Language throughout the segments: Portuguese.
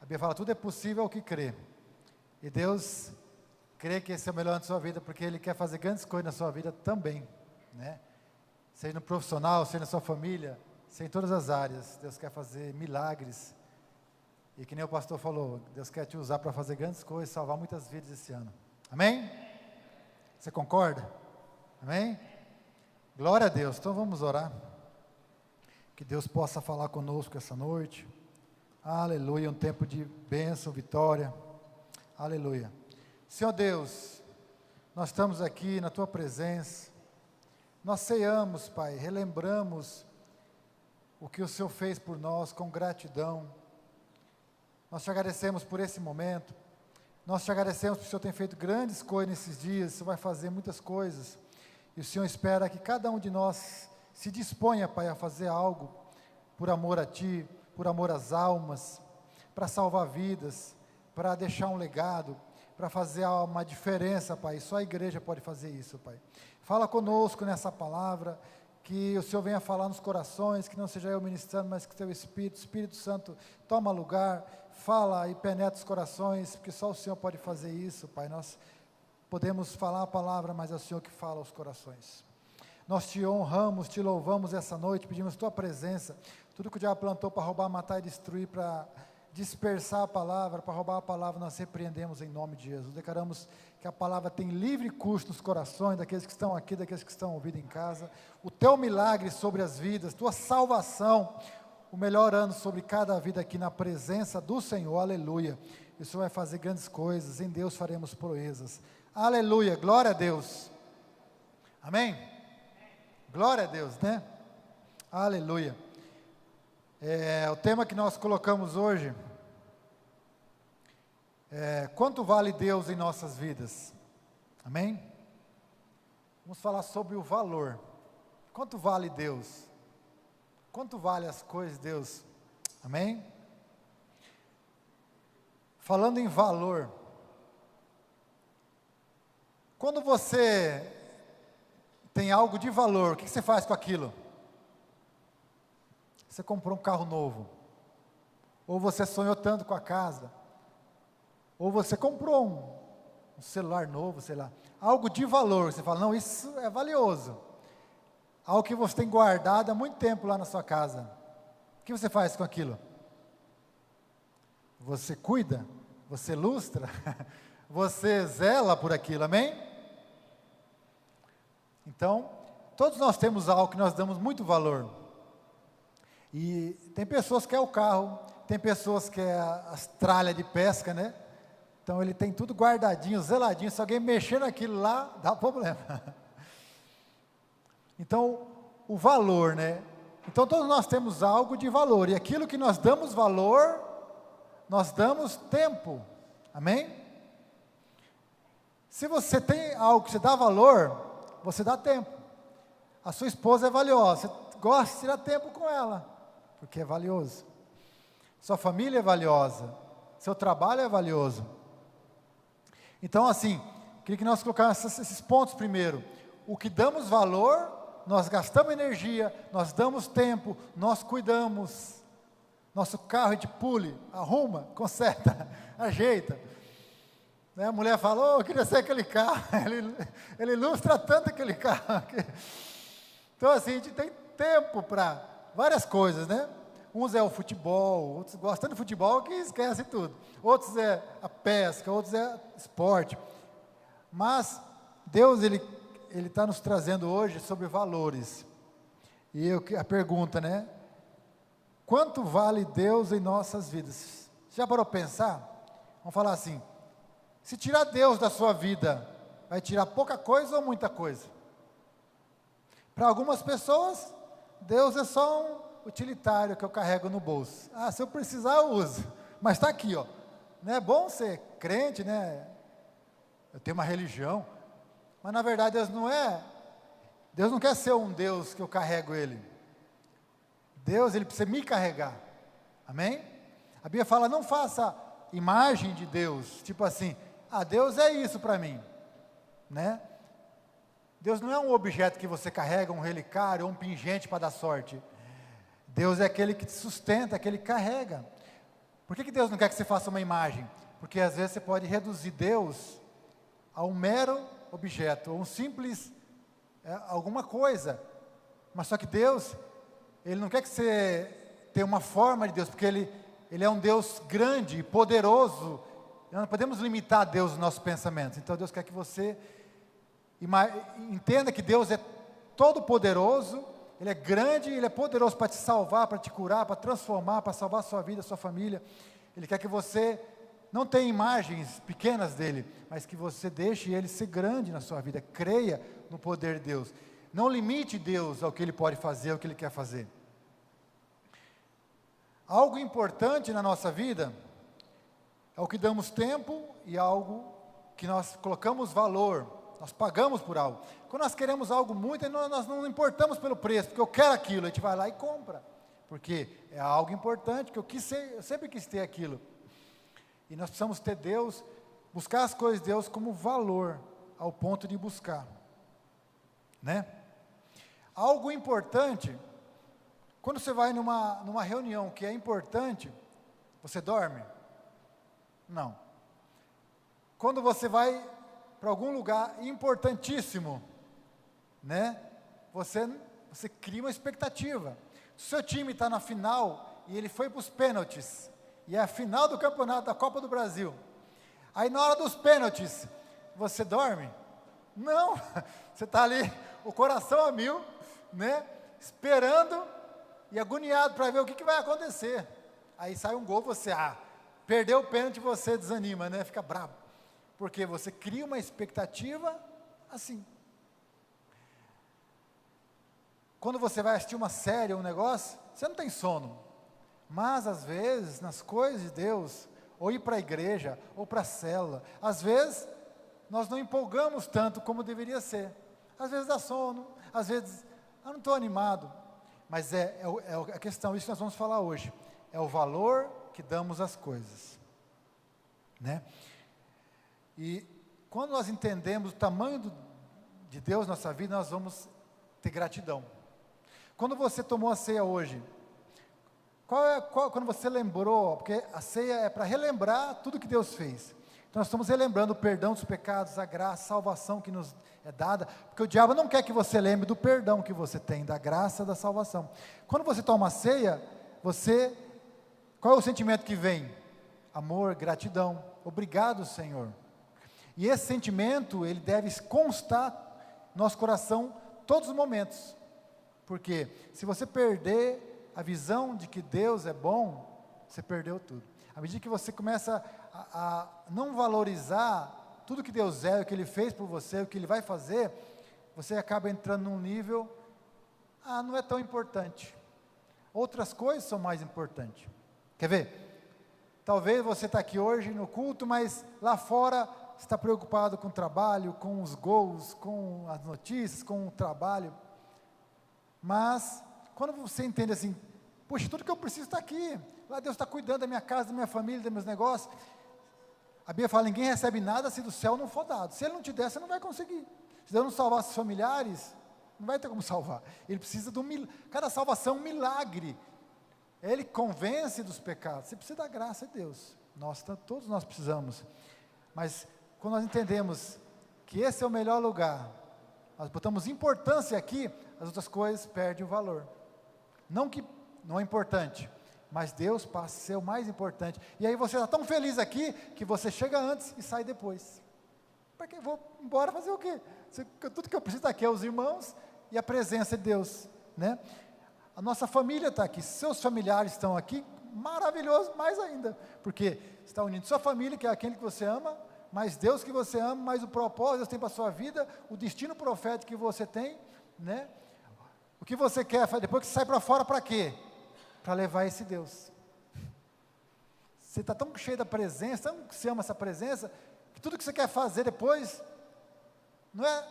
Bíblia fala, tudo é possível ao que crê. E Deus crê que esse é o melhor na sua vida, porque Ele quer fazer grandes coisas na sua vida também, né? Seja no profissional, seja na sua família, seja em todas as áreas. Deus quer fazer milagres. E que nem o pastor falou, Deus quer te usar para fazer grandes coisas, salvar muitas vidas esse ano. Amém? Você concorda? Amém? Glória a Deus. Então vamos orar. Que Deus possa falar conosco essa noite. Aleluia, um tempo de bênção, vitória. Aleluia. Senhor Deus, nós estamos aqui na Tua presença. Nós ceamos, Pai, relembramos o que o Senhor fez por nós com gratidão. Nós te agradecemos por esse momento. Nós te agradecemos porque o Senhor tem feito grandes coisas nesses dias. O Senhor vai fazer muitas coisas. E o Senhor espera que cada um de nós se disponha, Pai, a fazer algo por amor a Ti, por amor às almas, para salvar vidas, para deixar um legado, para fazer uma diferença, Pai. Só a igreja pode fazer isso, Pai. Fala conosco nessa palavra, que o Senhor venha falar nos corações, que não seja eu ministrando, mas que o Teu Espírito Santo toma lugar, fala e penetra os corações, porque só o Senhor pode fazer isso, Pai. Nós podemos falar a palavra, mas é o Senhor que fala aos corações. Nós te honramos, te louvamos essa noite, pedimos Tua presença. Tudo que o diabo plantou para roubar, matar e destruir, para dispersar a palavra, para roubar a palavra, nós repreendemos em nome de Jesus. Declaramos que a palavra tem livre curso nos corações daqueles que estão aqui, daqueles que estão ouvindo em casa. O Teu milagre sobre as vidas, Tua salvação, o melhor ano sobre cada vida aqui na presença do Senhor, aleluia. E o Senhor vai fazer grandes coisas, em Deus faremos proezas. Aleluia, glória a Deus. Amém? Glória a Deus, né? Aleluia. O tema que nós colocamos hoje é quanto vale Deus em nossas vidas? Amém? Vamos falar sobre o valor. Quanto vale Deus? Quanto vale as coisas de Deus? Amém? Falando em valor, quando você tem algo de valor, o que você faz com aquilo? Você comprou um carro novo, ou você sonhou tanto com a casa, ou você comprou um celular novo, sei lá, algo de valor, você fala, não, isso é valioso, algo que você tem guardado há muito tempo lá na sua casa, o que você faz com aquilo? Você cuida, você lustra, você zela por aquilo, amém? Então, todos nós temos algo que nós damos muito valor. E tem pessoas que é o carro, tem pessoas que é as tralhas de pesca, né? Então ele tem tudo guardadinho, zeladinho, se alguém mexer naquilo lá, dá problema. Então, o valor, né? Então todos nós temos algo de valor, e aquilo que nós damos valor, nós damos tempo, amém? Se você tem algo que você dá valor, você dá tempo. A sua esposa é valiosa, você gosta de tirar tempo com ela, porque é valioso. Sua família é valiosa, seu trabalho é valioso. Então assim, queria que nós colocássemos esses pontos primeiro. O que damos valor, nós gastamos energia, nós damos tempo, nós cuidamos. Nosso carro a gente pule, arruma, conserta, ajeita. Né? A mulher fala, eu queria ser aquele carro, ele ilustra tanto aquele carro. Então assim, a gente tem tempo para várias coisas, né? Uns é o futebol, outros gostam de futebol que esquece tudo. Outros é a pesca, outros é esporte. Mas Deus, Ele está nos trazendo hoje sobre valores. E a pergunta, né? Quanto vale Deus em nossas vidas? Já parou para pensar? Vamos falar assim, se tirar Deus da sua vida, vai tirar pouca coisa ou muita coisa? Para algumas pessoas, Deus é só um utilitário que eu carrego no bolso. Ah, se eu precisar eu uso, mas está aqui, ó. Não é bom ser crente, né? Eu tenho uma religião, mas na verdade Deus não quer ser um Deus que eu carrego Ele. Deus, Ele precisa me carregar, amém? A Bíblia fala, não faça imagem de Deus, tipo assim, Deus é isso para mim, né? Deus não é um objeto que você carrega, um relicário, ou um pingente para dar sorte. Deus é aquele que te sustenta, aquele que carrega. Por que Deus não quer que você faça uma imagem? Porque às vezes você pode reduzir Deus a um mero objeto, ou um simples, alguma coisa. Mas só que Deus, Ele não quer que você tenha uma forma de Deus, porque Ele é um Deus grande, poderoso. Nós não podemos limitar Deus nos nossos pensamentos. Então Deus quer que você entenda que Deus é todo poderoso, Ele é grande, Ele é poderoso para te salvar, para te curar, para transformar, para salvar a sua vida, a sua família. Ele quer que você não tenha imagens pequenas dEle, mas que você deixe Ele ser grande na sua vida, creia no poder de Deus. Não limite Deus ao que Ele pode fazer, ao que Ele quer fazer. Algo importante na nossa vida é o que damos tempo e algo que nós colocamos valor, nós pagamos por algo. Quando nós queremos algo muito, nós não importamos pelo preço, porque eu quero aquilo, a gente vai lá e compra, porque é algo importante, que eu sempre quis ter aquilo. E nós precisamos ter Deus, buscar as coisas de Deus como valor, ao ponto de buscar, né? Algo importante, quando você vai numa reunião que é importante, você dorme? Não. Quando você vai para algum lugar importantíssimo, né? Você cria uma expectativa. Se o seu time está na final e ele foi para os pênaltis, e é a final do campeonato da Copa do Brasil, aí na hora dos pênaltis, você dorme? Não, você está ali, o coração a mil, né? Esperando e agoniado para ver o que vai acontecer. Aí sai um gol, você, perdeu o pênalti, você desanima, né? Fica bravo. Porque você cria uma expectativa assim. Quando você vai assistir uma série, um negócio, você não tem sono. Mas às vezes, nas coisas de Deus, ou ir para a igreja, ou para a célula, às vezes nós não empolgamos tanto como deveria ser. Às vezes dá sono, às vezes eu não estou animado. Mas é a questão, isso que nós vamos falar hoje. É o valor que damos às coisas, né? E quando nós entendemos o tamanho de Deus na nossa vida, nós vamos ter gratidão. Quando você tomou a ceia hoje, quando você lembrou, porque a ceia é para relembrar tudo que Deus fez. Então nós estamos relembrando o perdão dos pecados, a graça, a salvação que nos é dada, porque o diabo não quer que você lembre do perdão que você tem, da graça, da salvação. Quando você toma a ceia, qual é o sentimento que vem? Amor, gratidão, obrigado, Senhor. E esse sentimento, ele deve constar no nosso coração todos os momentos. Porque se você perder a visão de que Deus é bom, você perdeu tudo. À medida que você começa a não valorizar tudo que Deus é, o que Ele fez por você, o que Ele vai fazer, você acaba entrando num nível, não é tão importante. Outras coisas são mais importantes. Quer ver? Talvez você está aqui hoje no culto, mas lá fora está preocupado com o trabalho, com os gols, com as notícias, com o trabalho. Mas, quando você entende assim, poxa, tudo que eu preciso está aqui. Lá Deus está cuidando da minha casa, da minha família, dos meus negócios. A Bíblia fala, ninguém recebe nada se do céu não for dado. Se Ele não te der, você não vai conseguir. Se Deus não salvar seus familiares, não vai ter como salvar. Ele precisa de cada salvação é um milagre. Ele convence dos pecados. Você precisa da graça de Deus. Todos nós precisamos. Mas, quando nós entendemos que esse é o melhor lugar, nós botamos importância aqui, as outras coisas perdem o valor. Não que não é importante, mas Deus passa a ser o mais importante. E aí você está tão feliz aqui, que você chega antes e sai depois. Para que vou embora fazer o quê? Tudo que eu preciso aqui é os irmãos e a presença de Deus, né? A nossa família está aqui, seus familiares estão aqui, maravilhoso, mais ainda, porque você está unindo sua família, que é aquele que você ama, mais Deus que você ama, mais o propósito que Deus tem para a sua vida, o destino profético que você tem, né? O que você quer, depois que você sai para fora, para quê? Para levar esse Deus. Você está tão cheio da presença, tão que você ama essa presença, que tudo que você quer fazer depois, não é,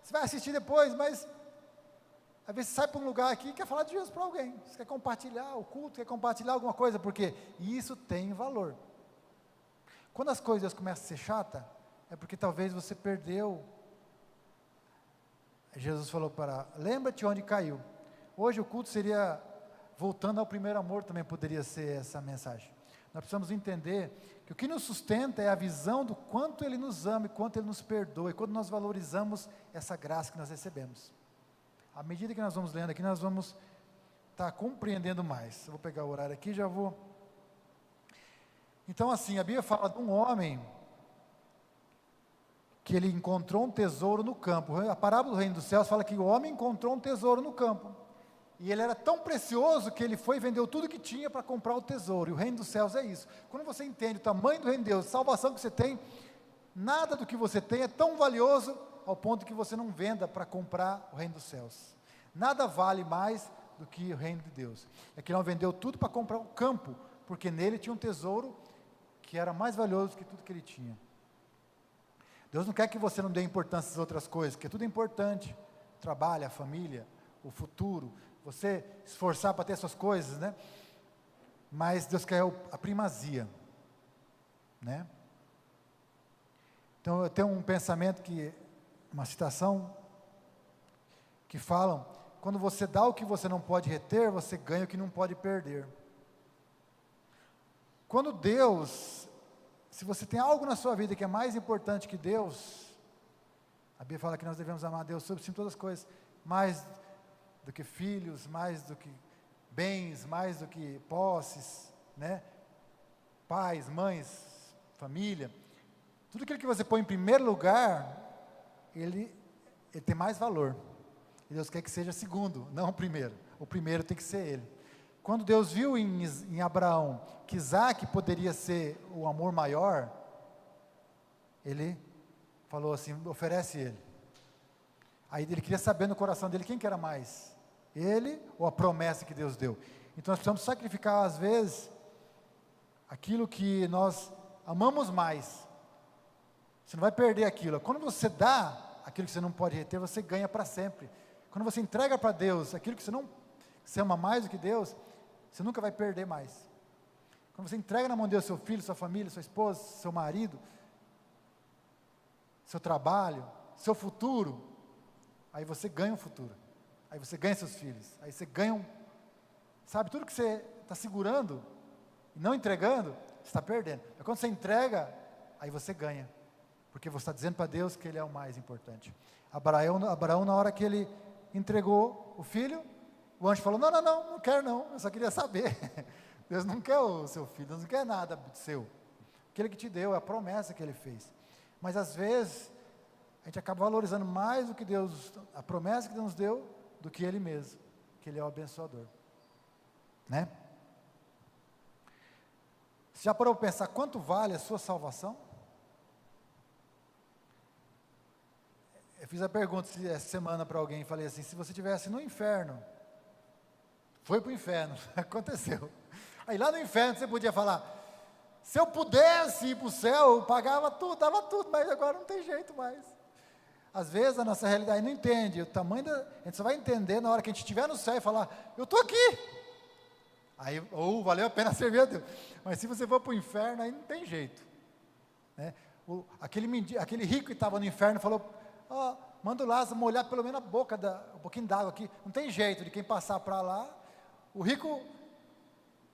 você vai assistir depois, mas às vezes você sai para um lugar aqui e quer falar de Jesus para alguém, você quer compartilhar o culto, quer compartilhar alguma coisa, porque isso tem valor. Quando as coisas começam a ser chatas, é porque talvez você perdeu. Jesus falou lembra-te onde caiu. Hoje o culto seria, voltando ao primeiro amor, também poderia ser essa mensagem. Nós precisamos entender que o que nos sustenta é a visão do quanto Ele nos ama e quanto Ele nos perdoa, e quando nós valorizamos essa graça que nós recebemos. À medida que nós vamos lendo aqui, nós vamos estar compreendendo mais. Eu vou pegar o horário aqui e já vou. Então, assim, a Bíblia fala de um homem que ele encontrou um tesouro no campo. A parábola do reino dos céus fala que o homem encontrou um tesouro no campo. E ele era tão precioso que ele foi e vendeu tudo que tinha para comprar o tesouro. E o reino dos céus é isso. Quando você entende o tamanho do reino de Deus, a salvação que você tem, nada do que você tem é tão valioso ao ponto que você não venda para comprar o reino dos céus. Nada vale mais do que o reino de Deus. É que ele não vendeu tudo para comprar o campo, porque nele tinha um tesouro que era mais valioso do que tudo que ele tinha. Deus não quer que você não dê importância às outras coisas, porque tudo é importante. O trabalho, a família, o futuro, você esforçar para ter suas coisas, né? Mas Deus quer a primazia, né? Então eu tenho um pensamento uma citação, que falam, quando você dá o que você não pode reter, você ganha o que não pode perder. Quando Deus, se você tem algo na sua vida que é mais importante que Deus, a Bíblia fala que nós devemos amar a Deus sobre sim todas as coisas, mais do que filhos, mais do que bens, mais do que posses, né? Pais, mães, família, tudo aquilo que você põe em primeiro lugar, ele tem mais valor, e Deus quer que seja segundo, não o primeiro tem que ser ele. Quando Deus viu em Abraão, que Isaac poderia ser o amor maior, Ele falou assim, oferece ele. Aí ele queria saber no coração dele, quem que era mais? Ele ou a promessa que Deus deu? Então nós precisamos sacrificar às vezes, aquilo que nós amamos mais. Você não vai perder aquilo. Quando você dá aquilo que você não pode reter, você ganha para sempre. Quando você entrega para Deus aquilo que você ama mais do que Deus, você nunca vai perder mais. Quando você entrega na mão de Deus seu filho, sua família, sua esposa, seu marido, seu trabalho, seu futuro, aí você ganha um futuro, aí você ganha seus filhos, aí você ganha sabe, tudo que você está segurando e não entregando, você está perdendo. É quando você entrega, aí você ganha, porque você está dizendo para Deus que Ele é o mais importante. Abraão, na hora que ele entregou o filho, o anjo falou, não quero não, eu só queria saber. Deus não quer o seu filho, Deus não quer nada seu. Aquele que te deu, é a promessa que Ele fez. Mas às vezes, a gente acaba valorizando mais do que Deus, a promessa que Deus nos deu, do que Ele mesmo, que Ele é o abençoador. Né? Você já parou para pensar quanto vale a sua salvação? Eu fiz a pergunta essa semana para alguém, falei assim, se você estivesse no inferno, foi para o inferno, aconteceu. Aí lá no inferno você podia falar, se eu pudesse ir para o céu, eu pagava tudo, dava tudo, mas agora não tem jeito mais. Às vezes a nossa realidade não entende, o tamanho a gente só vai entender na hora que a gente estiver no céu e falar, eu estou aqui. Aí, valeu a pena servir a Deus. Mas se você for para o inferno, aí não tem jeito. Né? Aquele rico que estava no inferno falou, manda o Lázaro molhar pelo menos a boca, um pouquinho d'água aqui. Não tem jeito de quem passar para lá. O rico,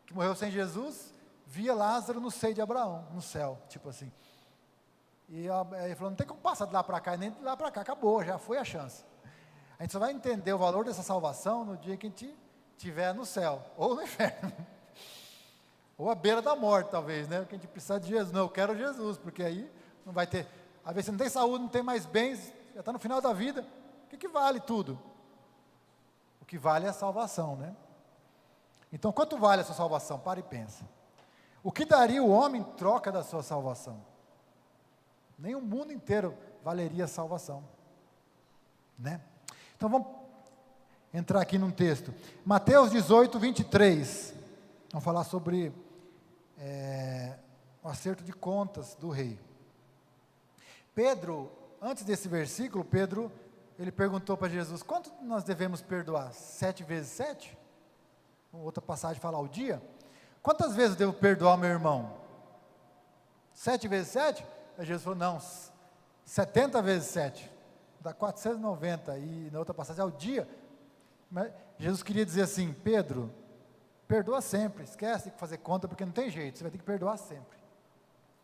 que morreu sem Jesus, via Lázaro no seio de Abraão, no céu, tipo assim. E ele falou, não tem como passar de lá para cá, nem de lá para cá, acabou, já foi a chance. A gente só vai entender o valor dessa salvação no dia que a gente estiver no céu, ou no inferno, ou à beira da morte talvez, né, porque a gente precisa de Jesus. Não, eu quero Jesus, porque aí não vai ter, às vezes você não tem saúde, não tem mais bens, já está no final da vida, o que vale tudo? O que vale é a salvação, né? Então, quanto vale a sua salvação? Para e pensa. O que daria o homem em troca da sua salvação? Nem o mundo inteiro valeria a salvação, né? Então, vamos entrar aqui num texto. Mateus 18, 23. Vamos falar sobre o acerto de contas do rei. Pedro, antes desse versículo, ele perguntou para Jesus, quanto nós devemos perdoar? 7 vezes 7? Outra passagem fala ao dia. Quantas vezes eu devo perdoar meu irmão? 7 vezes 7? Aí Jesus falou, não, 70 vezes 7, dá 490, e na outra passagem ao dia. Mas Jesus queria dizer assim, Pedro, perdoa sempre, esquece de fazer conta, porque não tem jeito, você vai ter que perdoar sempre.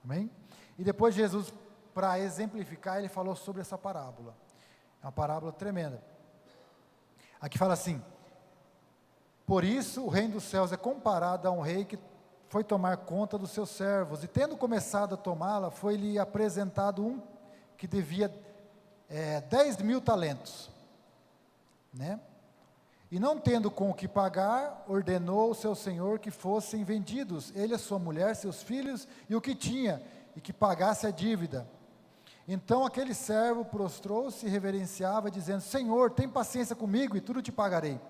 Amém? E depois Jesus, para exemplificar, ele falou sobre essa parábola. É uma parábola tremenda. Aqui fala assim: por isso o reino dos céus é comparado a um rei que foi tomar conta dos seus servos, e tendo começado a tomá-la, foi-lhe apresentado um que devia 10.000 talentos, né? E não tendo com o que pagar, ordenou ao seu senhor que fossem vendidos, ele, a sua mulher, seus filhos e o que tinha, e que pagasse a dívida. Então aquele servo prostrou-se e reverenciava, dizendo: Senhor, tem paciência comigo e tudo te pagarei.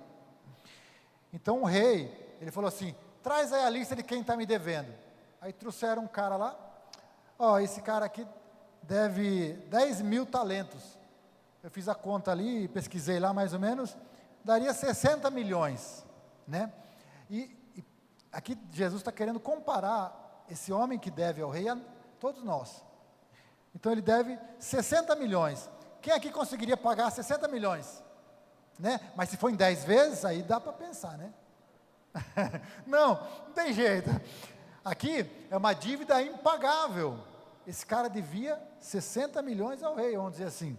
Então o rei, ele falou assim: traz aí a lista de quem está me devendo. Aí trouxeram um cara lá: esse cara aqui deve 10.000 talentos. Eu fiz a conta ali, pesquisei lá mais ou menos, daria 60 milhões, né? E aqui Jesus está querendo comparar esse homem que deve ao rei a todos nós. Então ele deve 60 milhões. Quem aqui conseguiria pagar 60 milhões? Né? Mas se for em 10 vezes, aí dá para pensar, né? Não tem jeito. Aqui é uma dívida impagável. Esse cara devia 60 milhões ao rei, vamos dizer assim.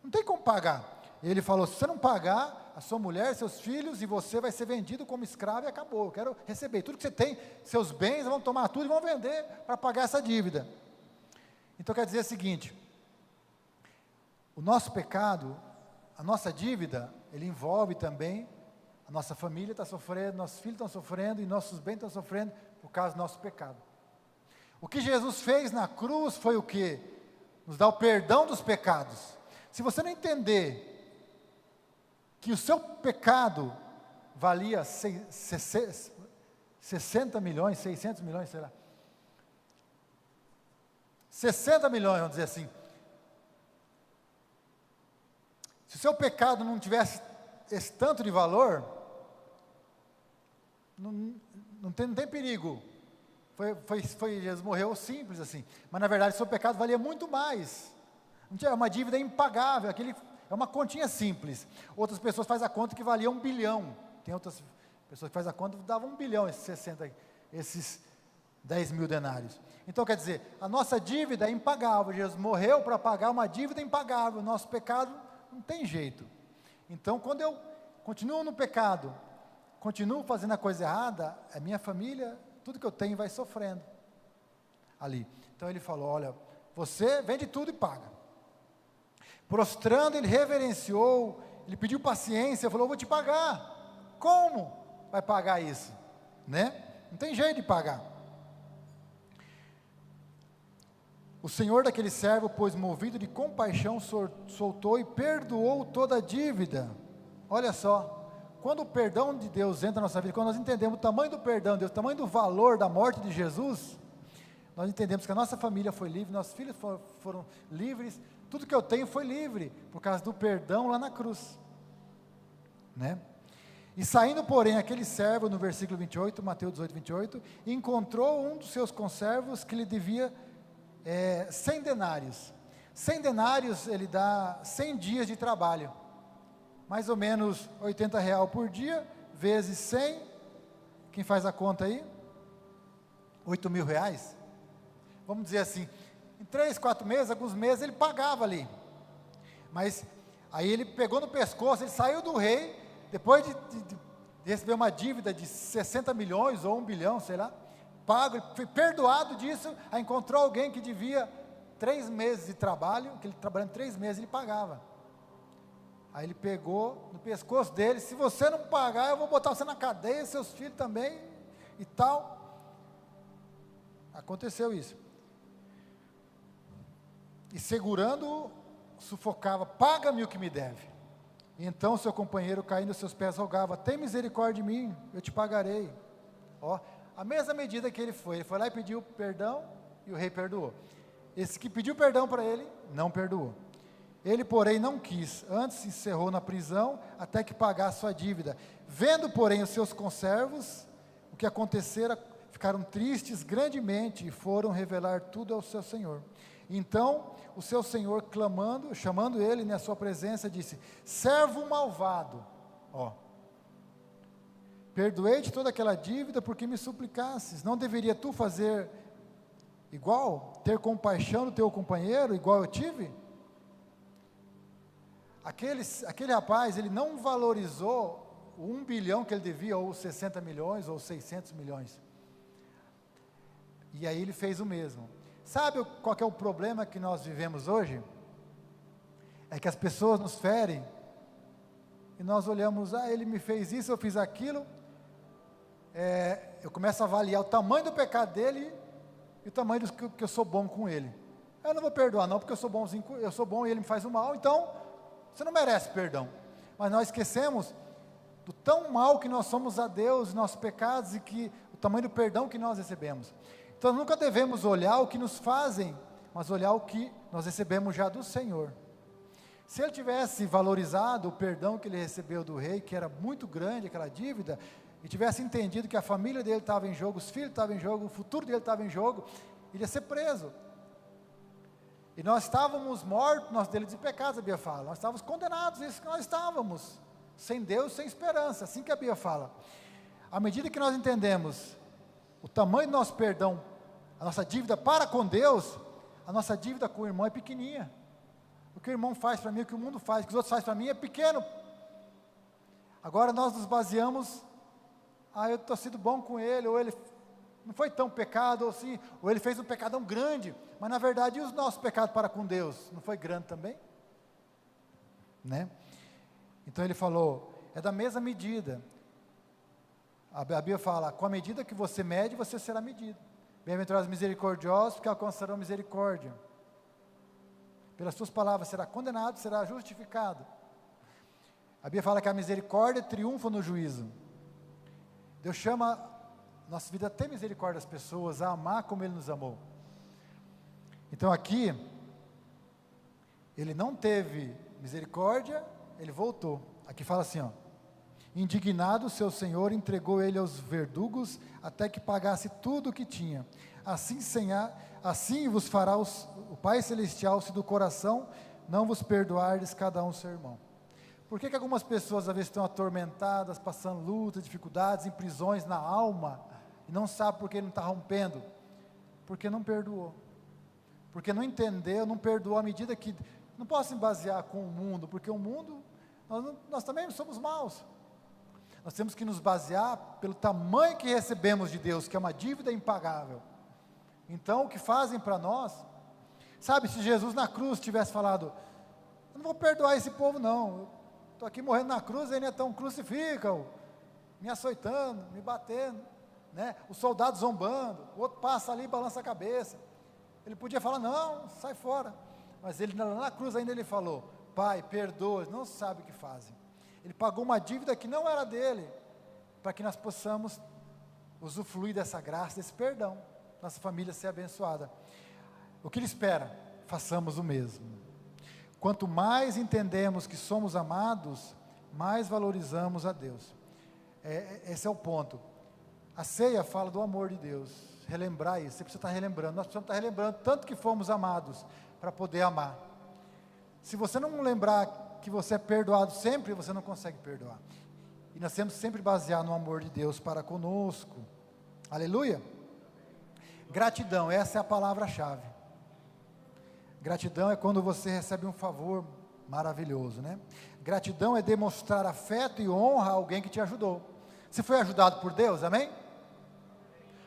Não tem como pagar. Ele falou: se você não pagar, a sua mulher, seus filhos e você vai ser vendido como escravo e acabou. Eu quero receber tudo que você tem, seus bens, vão tomar tudo e vão vender para pagar essa dívida. Então quer dizer o seguinte: o nosso pecado, a nossa dívida, ele envolve também a nossa família está sofrendo, nossos filhos estão sofrendo e nossos bens estão sofrendo por causa do nosso pecado. O que Jesus fez na cruz foi o quê? Nos dá o perdão dos pecados. Se você não entender que o seu pecado valia 60 milhões, 600 milhões, sei lá, 60 milhões, vamos dizer assim. Se o seu pecado não tivesse esse tanto de valor, não tem perigo. Jesus morreu simples assim. Mas na verdade o seu pecado valia muito mais. É uma dívida impagável, é uma continha simples. Outras pessoas fazem a conta que valia 1 bilhão. Tem outras pessoas que fazem a conta que davam 1 bilhão, esses 10.000 denários. Então quer dizer, a nossa dívida é impagável. Jesus morreu para pagar uma dívida impagável. O nosso pecado não tem jeito. Então quando eu continuo no pecado, continuo fazendo a coisa errada, a minha família, tudo que eu tenho vai sofrendo ali. Então ele falou: olha, você vende tudo e paga. Prostrando, ele reverenciou, ele pediu paciência, falou: eu vou te pagar. Como vai pagar isso? Né? Não tem jeito de pagar. O senhor daquele servo, pois movido de compaixão, soltou e perdoou toda a dívida. Olha só, quando o perdão de Deus entra na nossa vida, quando nós entendemos o tamanho do perdão de Deus, o tamanho do valor da morte de Jesus, nós entendemos que a nossa família foi livre, nossos filhos foram livres, tudo que eu tenho foi livre, por causa do perdão lá na cruz, né? E saindo, porém, aquele servo, no versículo 28, Mateus 18, 28, encontrou um dos seus conservos que lhe devia 100 denários. 100 denários, ele dá 100 dias de trabalho, mais ou menos R$80 por dia, vezes 100, quem faz a conta aí? R$8.000, vamos dizer assim, em 3, 4 meses, alguns meses ele pagava ali, mas aí ele pegou no pescoço, ele saiu do rei, depois de receber uma dívida de 60 milhões ou 1 bilhão, sei lá, pago, foi perdoado disso, aí encontrou alguém que devia 3 meses de trabalho, que ele trabalhando 3 meses ele pagava. Aí ele pegou no pescoço dele: se você não pagar, eu vou botar você na cadeia, seus filhos também, e tal. Aconteceu isso. E segurando, sufocava: paga-me o que me deve. E então seu companheiro, caindo aos seus pés, rogava: tem misericórdia de mim, eu te pagarei. Ó, a mesma medida que ele foi lá e pediu perdão, e o rei perdoou. Esse que pediu perdão para ele, não perdoou. Ele, porém, não quis, antes se encerrou na prisão, até que pagasse sua dívida. Vendo, porém, os seus conservos, o que acontecera, ficaram tristes grandemente, e foram revelar tudo ao seu senhor. Então, o seu senhor, clamando, chamando ele na sua presença, disse: servo malvado, perdoei-te toda aquela dívida porque me suplicasses. Não deveria tu fazer igual? Ter compaixão do teu companheiro, igual eu tive? Aquele rapaz, ele não valorizou o 1 bilhão que ele devia, ou 60 milhões, ou 600 milhões. E aí ele fez o mesmo. Sabe qual que é o problema que nós vivemos hoje? É que as pessoas nos ferem, e nós olhamos, ele me fez isso, eu fiz aquilo, eu começo a avaliar o tamanho do pecado dele, e o tamanho do que eu sou bom com ele. Eu não vou perdoar não, porque eu sou bonzinho, eu sou bom e ele me faz o mal, então, você não merece perdão. Mas nós esquecemos do tão mal que nós somos a Deus, nossos pecados, e que o tamanho do perdão que nós recebemos. Então nunca devemos olhar o que nos fazem, mas olhar o que nós recebemos já do Senhor. Se ele tivesse valorizado o perdão que ele recebeu do rei, que era muito grande aquela dívida, e tivesse entendido que a família dele estava em jogo, os filhos estavam em jogo, o futuro dele estava em jogo, ele ia ser preso. E nós estávamos mortos, nossos delitos e pecados, a Bíblia fala, nós estávamos condenados, isso que nós estávamos, sem Deus, sem esperança, assim que a Bíblia fala. À medida que nós entendemos o tamanho do nosso perdão, a nossa dívida para com Deus, a nossa dívida com o irmão é pequenininha. O que o irmão faz para mim, o que o mundo faz, o que os outros fazem para mim é pequeno. Agora nós nos baseamos, eu estou sendo bom com ele, ou ele não foi tão pecado, ou sim, ou ele fez um pecadão grande, mas na verdade, e os nossos pecados para com Deus, não foi grande também? Né? Então ele falou, é da mesma medida. A Bíblia fala, com a medida que você mede, você será medido. Bem-aventurados misericordiosos, porque alcançarão misericórdia. Pelas suas palavras será condenado, será justificado. A Bíblia fala que a misericórdia triunfa no juízo. Deus chama nossa vida a ter misericórdia das pessoas, a amar como Ele nos amou. Então aqui, ele não teve misericórdia, ele voltou. Aqui fala assim, indignado, seu senhor entregou ele aos verdugos, até que pagasse tudo o que tinha. Assim vos fará o Pai Celestial, se do coração não vos perdoardes cada um seu irmão. Por que algumas pessoas às vezes estão atormentadas, passando lutas, dificuldades, em prisões na alma, e não sabe por que não está rompendo? Porque não perdoou. Porque não entendeu, não perdoou à medida que... Não posso me basear com o mundo, porque o mundo, nós também somos maus. Nós temos que nos basear pelo tamanho que recebemos de Deus, que é uma dívida impagável. Então, o que fazem para nós, sabe, se Jesus na cruz tivesse falado, eu não vou perdoar esse povo não, estou aqui morrendo na cruz, ainda então crucificam, me açoitando, me batendo, né? O soldado zombando, o outro passa ali e balança a cabeça. Ele podia falar, não, sai fora. Mas ele na cruz ainda ele falou, Pai, perdoa, não sabe o que fazem. Ele pagou uma dívida que não era dele, para que nós possamos usufruir dessa graça, desse perdão, nossa família ser abençoada. O que ele espera? Façamos o mesmo. Quanto mais entendemos que somos amados, mais valorizamos a Deus. Esse é o ponto. A ceia fala do amor de Deus. Relembrar isso, você precisa estar relembrando. Nós precisamos estar relembrando tanto que fomos amados, para poder amar. Se você não lembrar que você é perdoado sempre, você não consegue perdoar. E nós temos que sempre basear no amor de Deus para conosco. Aleluia. Gratidão, essa é a palavra-chave. Gratidão é quando você recebe um favor maravilhoso, né? Gratidão é demonstrar afeto e honra a alguém que te ajudou. Você foi ajudado por Deus, amém?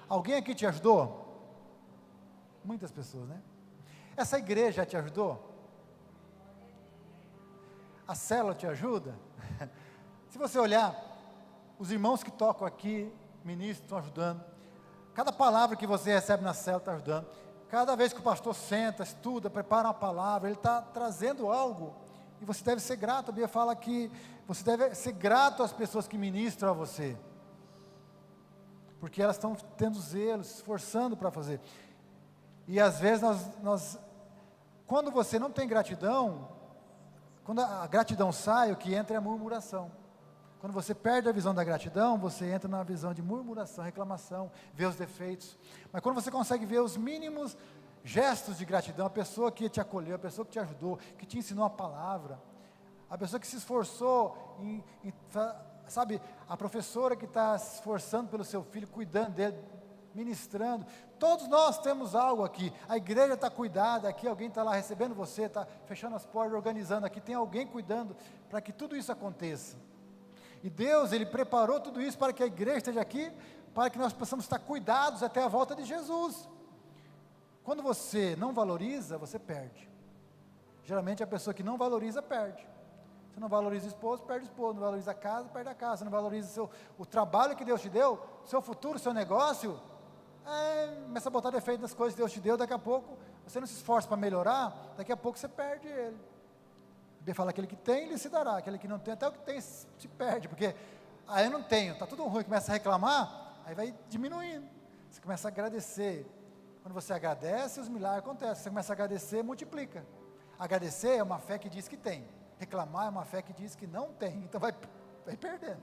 Alguém aqui te ajudou? Muitas pessoas, né? Essa igreja te ajudou? A célula te ajuda? Se você olhar, os irmãos que tocam aqui, ministros, estão ajudando. Cada palavra que você recebe na célula está ajudando. Cada vez que o pastor senta, estuda, prepara uma palavra, ele está trazendo algo. E você deve ser grato. A Bíblia fala que você deve ser grato às pessoas que ministram a você. Porque elas estão tendo zelo, se esforçando para fazer. E às vezes quando você não tem gratidão, quando a gratidão sai, o que entra é a murmuração. Quando você perde a visão da gratidão, você entra na visão de murmuração, reclamação, vê os defeitos. Mas quando você consegue ver os mínimos gestos de gratidão, a pessoa que te acolheu, a pessoa que te ajudou, que te ensinou a palavra, a pessoa que se esforçou em sabe, a professora que está se esforçando pelo seu filho, cuidando dele, ministrando. Todos nós temos algo aqui. A igreja está cuidada, aqui alguém está lá recebendo você, está fechando as portas, organizando, aqui tem alguém cuidando para que tudo isso aconteça. E Deus, Ele preparou tudo isso para que a igreja esteja aqui, para que nós possamos estar cuidados até a volta de Jesus. Quando você não valoriza, você perde. Geralmente a pessoa que não valoriza, perde. Você não valoriza o esposo, perde o esposo. Não valoriza a casa, perde a casa. Você não valoriza o trabalho que Deus te deu, seu futuro, seu negócio, começa a botar defeito nas coisas que Deus te deu. Daqui a pouco, você não se esforça para melhorar, daqui a pouco você perde ele. Ele fala, aquele que tem, ele se dará. Aquele que não tem, até o que tem, se perde. Porque, eu não tenho, está tudo ruim, começa a reclamar, aí vai diminuindo. Você começa a agradecer. Quando você agradece, os milagres acontecem. Você começa a agradecer, multiplica. Agradecer é uma fé que diz que tem. Reclamar é uma fé que diz que não tem. Então vai perdendo.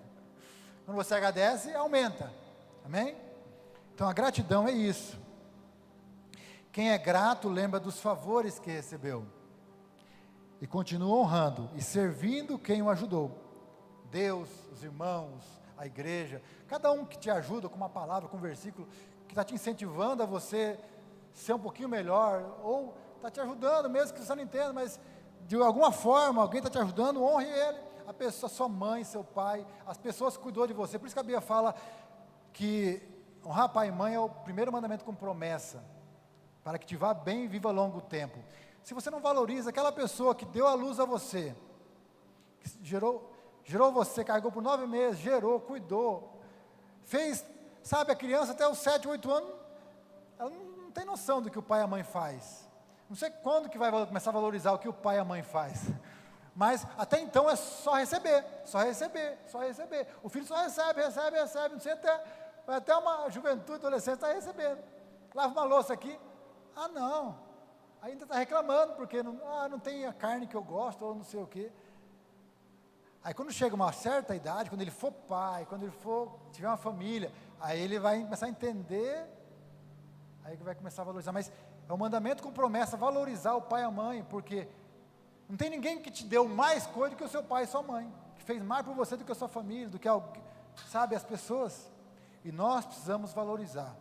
Quando você agradece, aumenta. Amém? Então a gratidão é isso. Quem é grato lembra dos favores que recebeu. E continua honrando e servindo quem o ajudou. Deus, os irmãos, a igreja. Cada um que te ajuda com uma palavra, com um versículo, que está te incentivando a você ser um pouquinho melhor, ou está te ajudando, mesmo que você não entenda, mas de alguma forma, alguém está te ajudando, honre ele, a pessoa, sua mãe, seu pai, as pessoas que cuidou de você. Por isso que a Bíblia fala que honrar pai e mãe é o primeiro mandamento com promessa, para que te vá bem e viva longo tempo. Se você não valoriza aquela pessoa que deu a luz a você, que gerou você, carregou por 9 meses, gerou, cuidou, fez, sabe, a criança até os 7, 8 anos, ela não tem noção do que o pai e a mãe faz. Não sei quando que vai começar a valorizar o que o pai e a mãe faz. Mas até então é só receber, só receber, só receber. O filho só recebe, não sei até uma juventude, adolescente está recebendo. Lava uma louça aqui, não, ainda está reclamando, porque não tem a carne que eu gosto, ou não sei o quê. Aí quando chega uma certa idade, quando ele for pai, quando ele tiver uma família, aí ele vai começar a entender, aí ele vai começar a valorizar. Mas é um mandamento com promessa, valorizar o pai e a mãe, porque não tem ninguém que te deu mais coisa do que o seu pai e sua mãe, que fez mais por você do que a sua família, do que sabe, as pessoas. E nós precisamos valorizar.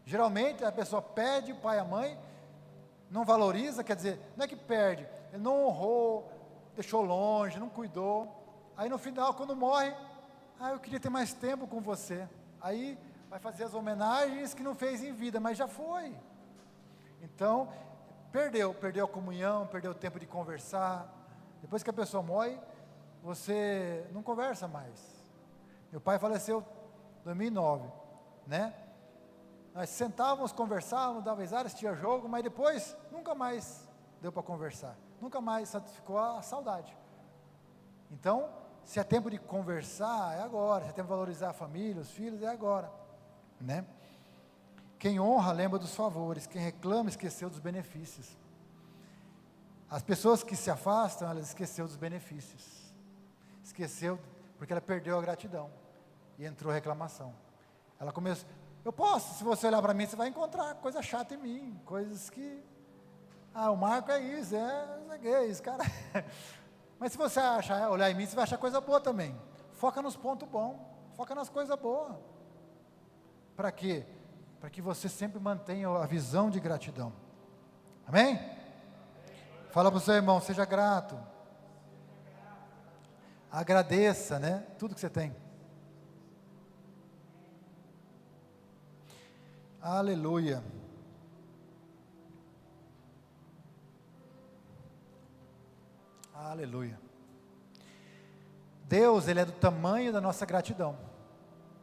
Geralmente a pessoa perde o pai e a mãe, não valoriza, quer dizer, não é que perde, ele não honrou, deixou longe, não cuidou. Aí no final, quando morre, eu queria ter mais tempo com você. Aí vai fazer as homenagens que não fez em vida, mas já foi. Então, perdeu a comunhão, perdeu o tempo de conversar. Depois que a pessoa morre, você não conversa mais. Meu pai faleceu em 2009, né? Nós sentávamos, conversávamos, dava risada, assistia jogo, mas depois nunca mais deu para conversar. Nunca mais ficou a saudade. Então, se é tempo de conversar, é agora. Se é tempo de valorizar a família, os filhos, é agora, né? Quem honra lembra dos favores, quem reclama esqueceu dos benefícios. As pessoas que se afastam, elas esqueceu dos benefícios. Esqueceu porque ela perdeu a gratidão e entrou reclamação. Ela começou, se você olhar para mim, você vai encontrar coisa chata em mim, coisas que, o Marco é isso, é gay, esse cara. Mas se você olhar em mim, você vai achar coisa boa também. Foca nos pontos bons, foca nas coisas boas. Para quê? Para que você sempre mantenha a visão de gratidão. Amém? Fala para o seu irmão, seja grato. Agradeça, né? Tudo que você tem. Aleluia. Aleluia. Deus, Ele é do tamanho da nossa gratidão.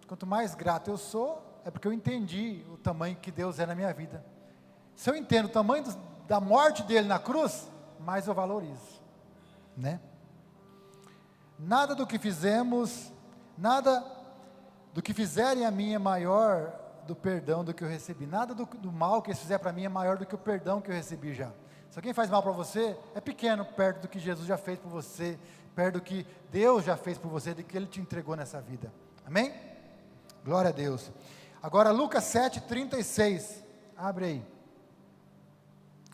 Quanto mais grato eu sou, é porque eu entendi o tamanho que Deus é na minha vida. Se eu entendo o tamanho da morte dele na cruz, mais eu valorizo, né? Nada do que fizemos, nada do que fizerem a mim é maior do perdão do que eu recebi. Nada do mal que eles fizeram para mim é maior do que o perdão que eu recebi já. Se alguém faz mal para você, é pequeno perto do que Jesus já fez por você, perto do que Deus já fez por você, do que Ele te entregou nessa vida. Amém? Glória a Deus. Agora Lucas 7:36, abre aí.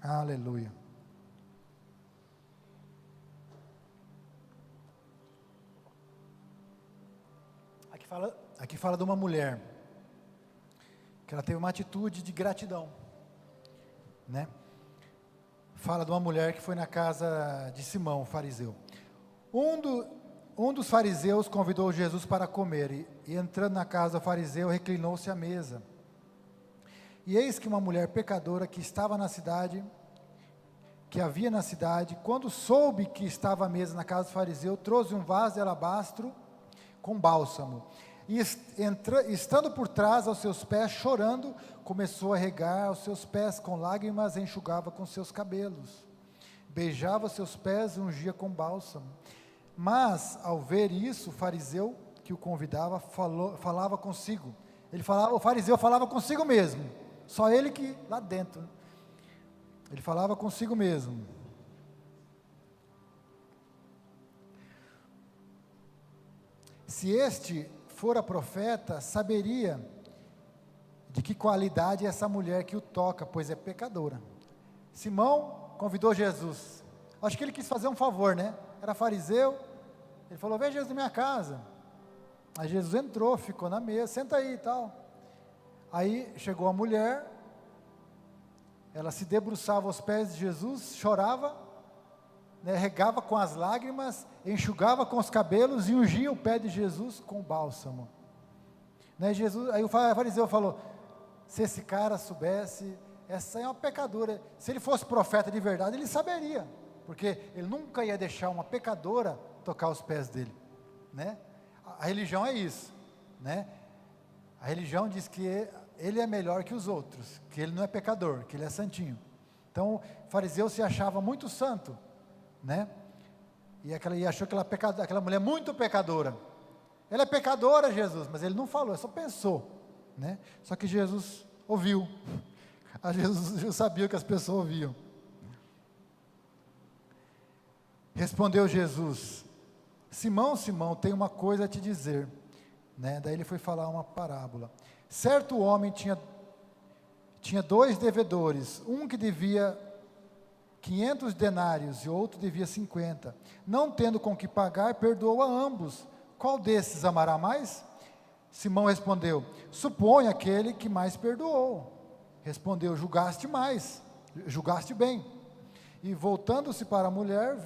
Aleluia. Aqui fala de uma mulher, que ela teve uma atitude de gratidão, né? Fala de uma mulher que foi na casa de Simão, o fariseu. Um dos fariseus convidou Jesus para comer, e entrando na casa do fariseu, reclinou-se à mesa. E eis que uma mulher pecadora que havia na cidade, quando soube que estava à mesa na casa do fariseu, trouxe um vaso de alabastro com bálsamo, e estando por trás aos seus pés, chorando, começou a regar os seus pés com lágrimas, e enxugava com seus cabelos, beijava seus pés e ungia com bálsamo. Mas, ao ver isso, o fariseu que o convidava falava consigo. O fariseu falava consigo mesmo, só ele que lá dentro, ele falava consigo mesmo. Se este fora profeta, saberia de que qualidade é essa mulher que o toca, pois é pecadora. Simão convidou Jesus. Acho que ele quis fazer um favor, né? Era fariseu. Ele falou: vem Jesus na minha casa. Aí Jesus entrou, ficou na mesa, senta aí e tal. Aí chegou a mulher, ela se debruçava aos pés de Jesus, chorava, né, regava com as lágrimas, enxugava com os cabelos e ungia o pé de Jesus com bálsamo. Né, aí o fariseu falou: se esse cara soubesse, essa é uma pecadora. Se ele fosse profeta de verdade, ele saberia, porque ele nunca ia deixar uma pecadora tocar os pés dele, né? A religião é isso, né? A religião diz que ele é melhor que os outros, que ele não é pecador, que ele é santinho. Então o fariseu se achava muito santo, né? E achou aquela mulher muito pecadora. Ela é pecadora, Jesus, mas ele não falou, só pensou, né? Só que Jesus ouviu. Jesus sabia o que as pessoas ouviam. Respondeu Jesus: Simão, Simão, tenho uma coisa a te dizer, né? Daí ele foi falar uma parábola. Certo homem tinha 2 devedores, um que devia 500 denários e outro devia 50. Não tendo com que pagar, perdoou a ambos. Qual desses amará mais? Simão respondeu: suponho aquele que mais perdoou. Respondeu: julgaste bem. E voltando-se para a mulher,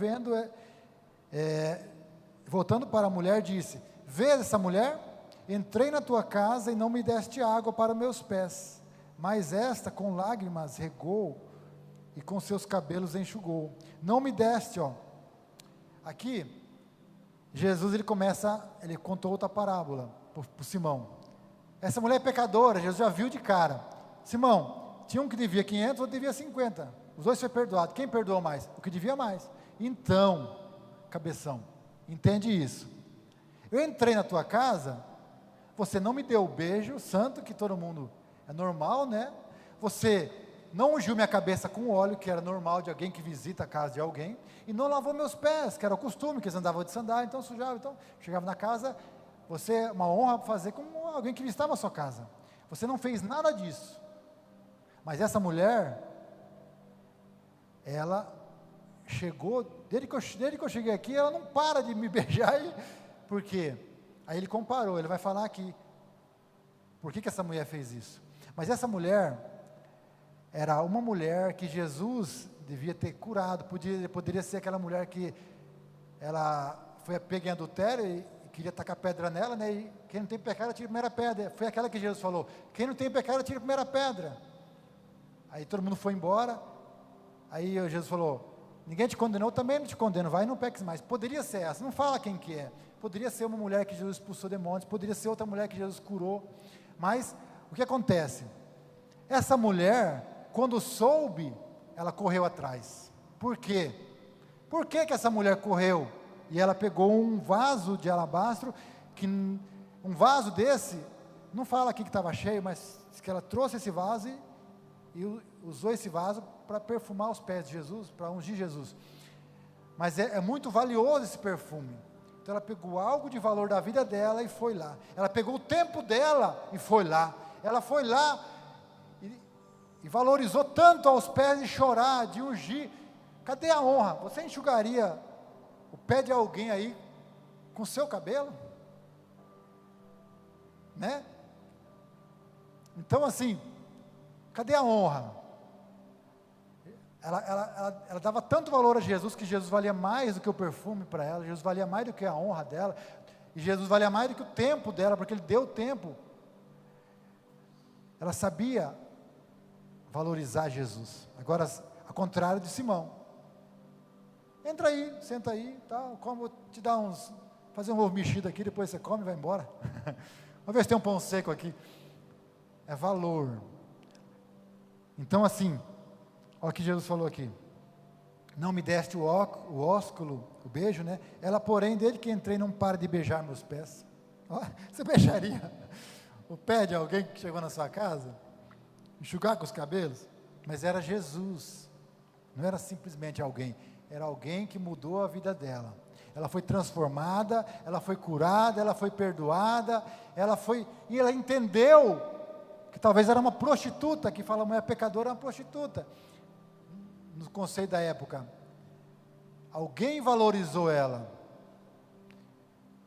voltando para a mulher, disse: vês essa mulher? Entrei na tua casa e não me deste água para meus pés, mas esta com lágrimas regou e com seus cabelos enxugou. Não me deste, Aqui, Jesus ele contou outra parábola para Simão. Essa mulher é pecadora, Jesus já viu de cara. Simão, tinha um que devia 500, outro devia 50. Os dois foi perdoado. Quem perdoou mais? O que devia mais. Então, cabeção, entende isso. Eu entrei na tua casa, você não me deu o beijo santo, que todo mundo é normal, né? Você não ungiu minha cabeça com óleo, que era normal de alguém que visita a casa de alguém, e não lavou meus pés, que era o costume, que eles andavam de sandália, então sujavam. Então, chegava na casa, você é uma honra fazer com alguém que visitava a sua casa. Você não fez nada disso. Mas essa mulher, ela chegou, desde que eu cheguei aqui, ela não para de me beijar, por quê? Aí ele comparou, ele vai falar aqui, por que essa mulher fez isso? Mas essa mulher, era uma mulher que Jesus devia ter curado, poderia ser aquela mulher que, ela foi pega em adultério e queria tacar pedra nela, né, e quem não tem pecado, tira a primeira pedra, foi aquela que Jesus falou, quem não tem pecado, tira a primeira pedra. Aí todo mundo foi embora, aí Jesus falou: ninguém te condenou, também não te condeno, vai e não peques mais. Poderia ser essa, não fala quem que é. Poderia ser uma mulher que Jesus expulsou demônios, poderia ser outra mulher que Jesus curou. Mas o que acontece? Essa mulher, quando soube, ela correu atrás. Por quê? Por que essa mulher correu? E ela pegou um vaso de alabastro, um vaso desse, não fala aqui que estava cheio, mas diz que ela trouxe esse vaso e usou esse vaso para perfumar os pés de Jesus, para ungir Jesus. Mas é muito valioso esse perfume. Então ela pegou algo de valor da vida dela e foi lá. Ela pegou o tempo dela e foi lá. Ela foi lá e valorizou tanto aos pés de chorar, de ungir. Cadê a honra? Você enxugaria o pé de alguém aí com seu cabelo? né? Então assim, cadê a honra? Ela dava tanto valor a Jesus, que Jesus valia mais do que o perfume para ela, Jesus valia mais do que a honra dela, e Jesus valia mais do que o tempo dela, porque Ele deu tempo. Ela sabia valorizar Jesus. Agora, ao contrário de Simão, entra aí, senta aí, tá, como te dar fazer um ovo mexido aqui, depois você come e vai embora. Vamos ver se tem um pão seco aqui. É valor. Então assim, olha o que Jesus falou aqui: não me deste o ósculo, o beijo, né? Ela, porém, desde que entrei, não para de beijar meus pés. Você beijaria o pé de alguém que chegou na sua casa? Enxugar com os cabelos? Mas era Jesus, não era simplesmente alguém, era alguém que mudou a vida dela. Ela foi transformada, ela foi curada, ela foi perdoada, e ela entendeu que talvez era uma prostituta, que fala mulher pecadora é uma prostituta. No conceito da época, alguém valorizou ela,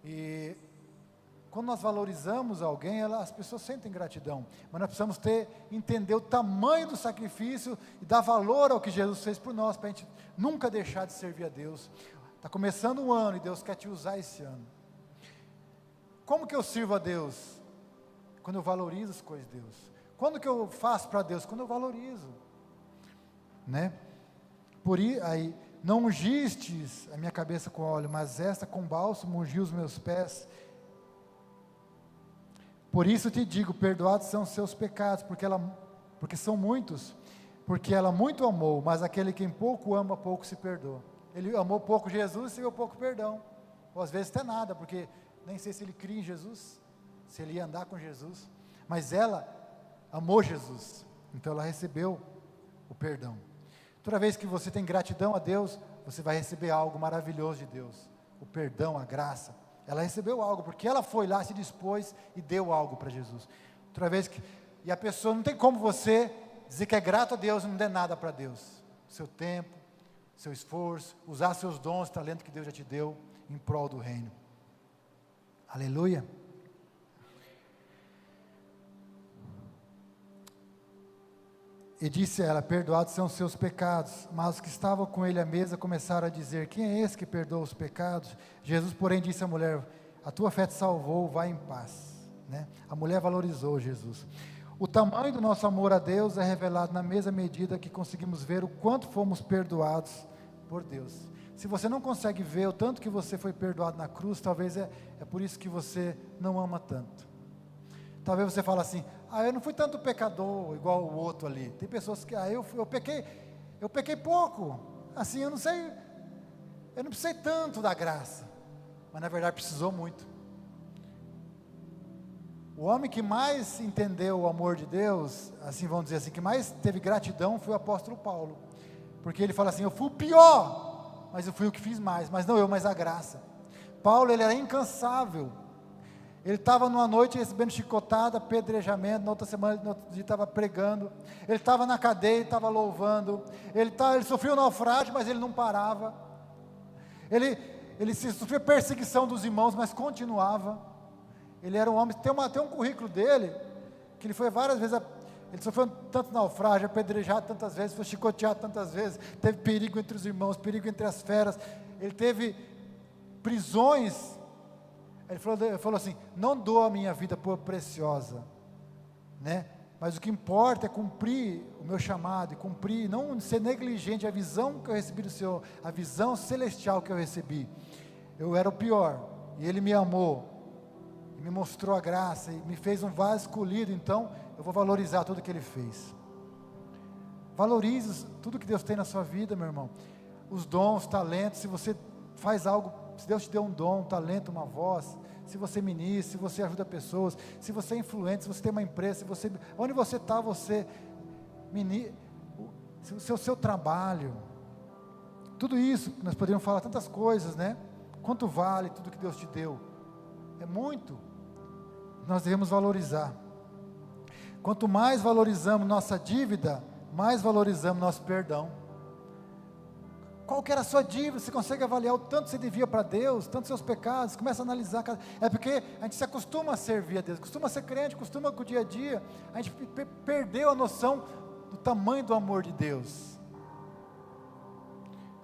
e quando nós valorizamos alguém, as pessoas sentem gratidão, mas nós precisamos entender o tamanho do sacrifício, e dar valor ao que Jesus fez por nós, para a gente nunca deixar de servir a Deus. Está começando um ano, e Deus quer te usar esse ano. Como que eu sirvo a Deus? Quando eu valorizo as coisas de Deus. Quando que eu faço para Deus? Quando eu valorizo, né? Aí, não ungistes a minha cabeça com óleo, mas esta com bálsamo ungiu os meus pés. Por isso te digo, perdoados são os seus pecados, porque são muitos, porque ela muito amou, mas aquele quem pouco ama, pouco se perdoa. Ele amou pouco Jesus e recebeu pouco perdão, ou às vezes até nada, porque nem sei se ele cria em Jesus, se ele ia andar com Jesus, mas ela amou Jesus, então ela recebeu o perdão. Toda vez que você tem gratidão a Deus, você vai receber algo maravilhoso de Deus, o perdão, a graça. Ela recebeu algo, porque ela foi lá, se dispôs e deu algo para Jesus. Toda vez e a pessoa, não tem como você dizer que é grato a Deus e não der nada para Deus. Seu tempo, seu esforço, usar seus dons, talento que Deus já te deu, em prol do reino. Aleluia. E disse ela, perdoados são os seus pecados. Mas os que estavam com ele à mesa começaram a dizer, quem é esse que perdoa os pecados? Jesus, porém, disse à mulher, a tua fé te salvou, vai em paz, né? A mulher valorizou Jesus. O tamanho do nosso amor a Deus é revelado na mesma medida que conseguimos ver o quanto fomos perdoados por Deus. Se você não consegue ver o tanto que você foi perdoado na cruz, talvez é por isso que você não ama tanto. Talvez você fale assim, eu não fui tanto pecador igual o outro ali. Tem pessoas que, eu pequei pouco, assim, eu não precisei tanto da graça, mas na verdade precisou muito. O homem que mais entendeu o amor de Deus, assim vamos dizer assim, que mais teve gratidão foi o apóstolo Paulo, porque ele fala assim, eu fui o pior, mas eu fui o que fiz mais, mas não eu, mas a graça. Paulo, ele era incansável. Ele estava numa noite recebendo chicotada, apedrejamento, na outra semana, no outro dia estava pregando, ele estava na cadeia, estava louvando, ele sofreu um naufrágio, mas ele não parava, ele sofreu perseguição dos irmãos, mas continuava. Ele era um homem, tem um currículo dele, que ele foi várias vezes, ele sofreu tanto naufrágio, apedrejado tantas vezes, foi chicoteado tantas vezes, teve perigo entre os irmãos, perigo entre as feras, ele teve prisões. Ele falou assim, não dou a minha vida por preciosa, né? Mas o que importa é cumprir o meu chamado, e cumprir, não ser negligente, a visão que eu recebi do Senhor, a visão celestial que eu recebi. Eu era o pior, e Ele me amou, e me mostrou a graça, e me fez um vaso escolhido, então eu vou valorizar tudo que Ele fez. Valorize tudo que Deus tem na sua vida, meu irmão. Os dons, talentos, se você faz algo, se Deus te deu um dom, um talento, uma voz, se você ministra, se você ajuda pessoas, se você é influente, se você tem uma empresa, onde você está, você ministra, o seu trabalho, tudo isso, nós poderíamos falar tantas coisas, né? Quanto vale tudo que Deus te deu? É muito, nós devemos valorizar. Quanto mais valorizamos nossa dívida, mais valorizamos nosso perdão. Qual que era a sua dívida? Você consegue avaliar o tanto que você devia para Deus, tanto seus pecados, começa a analisar. É porque a gente se acostuma a servir a Deus, costuma a ser crente, costuma com o dia a dia, a gente perdeu a noção do tamanho do amor de Deus.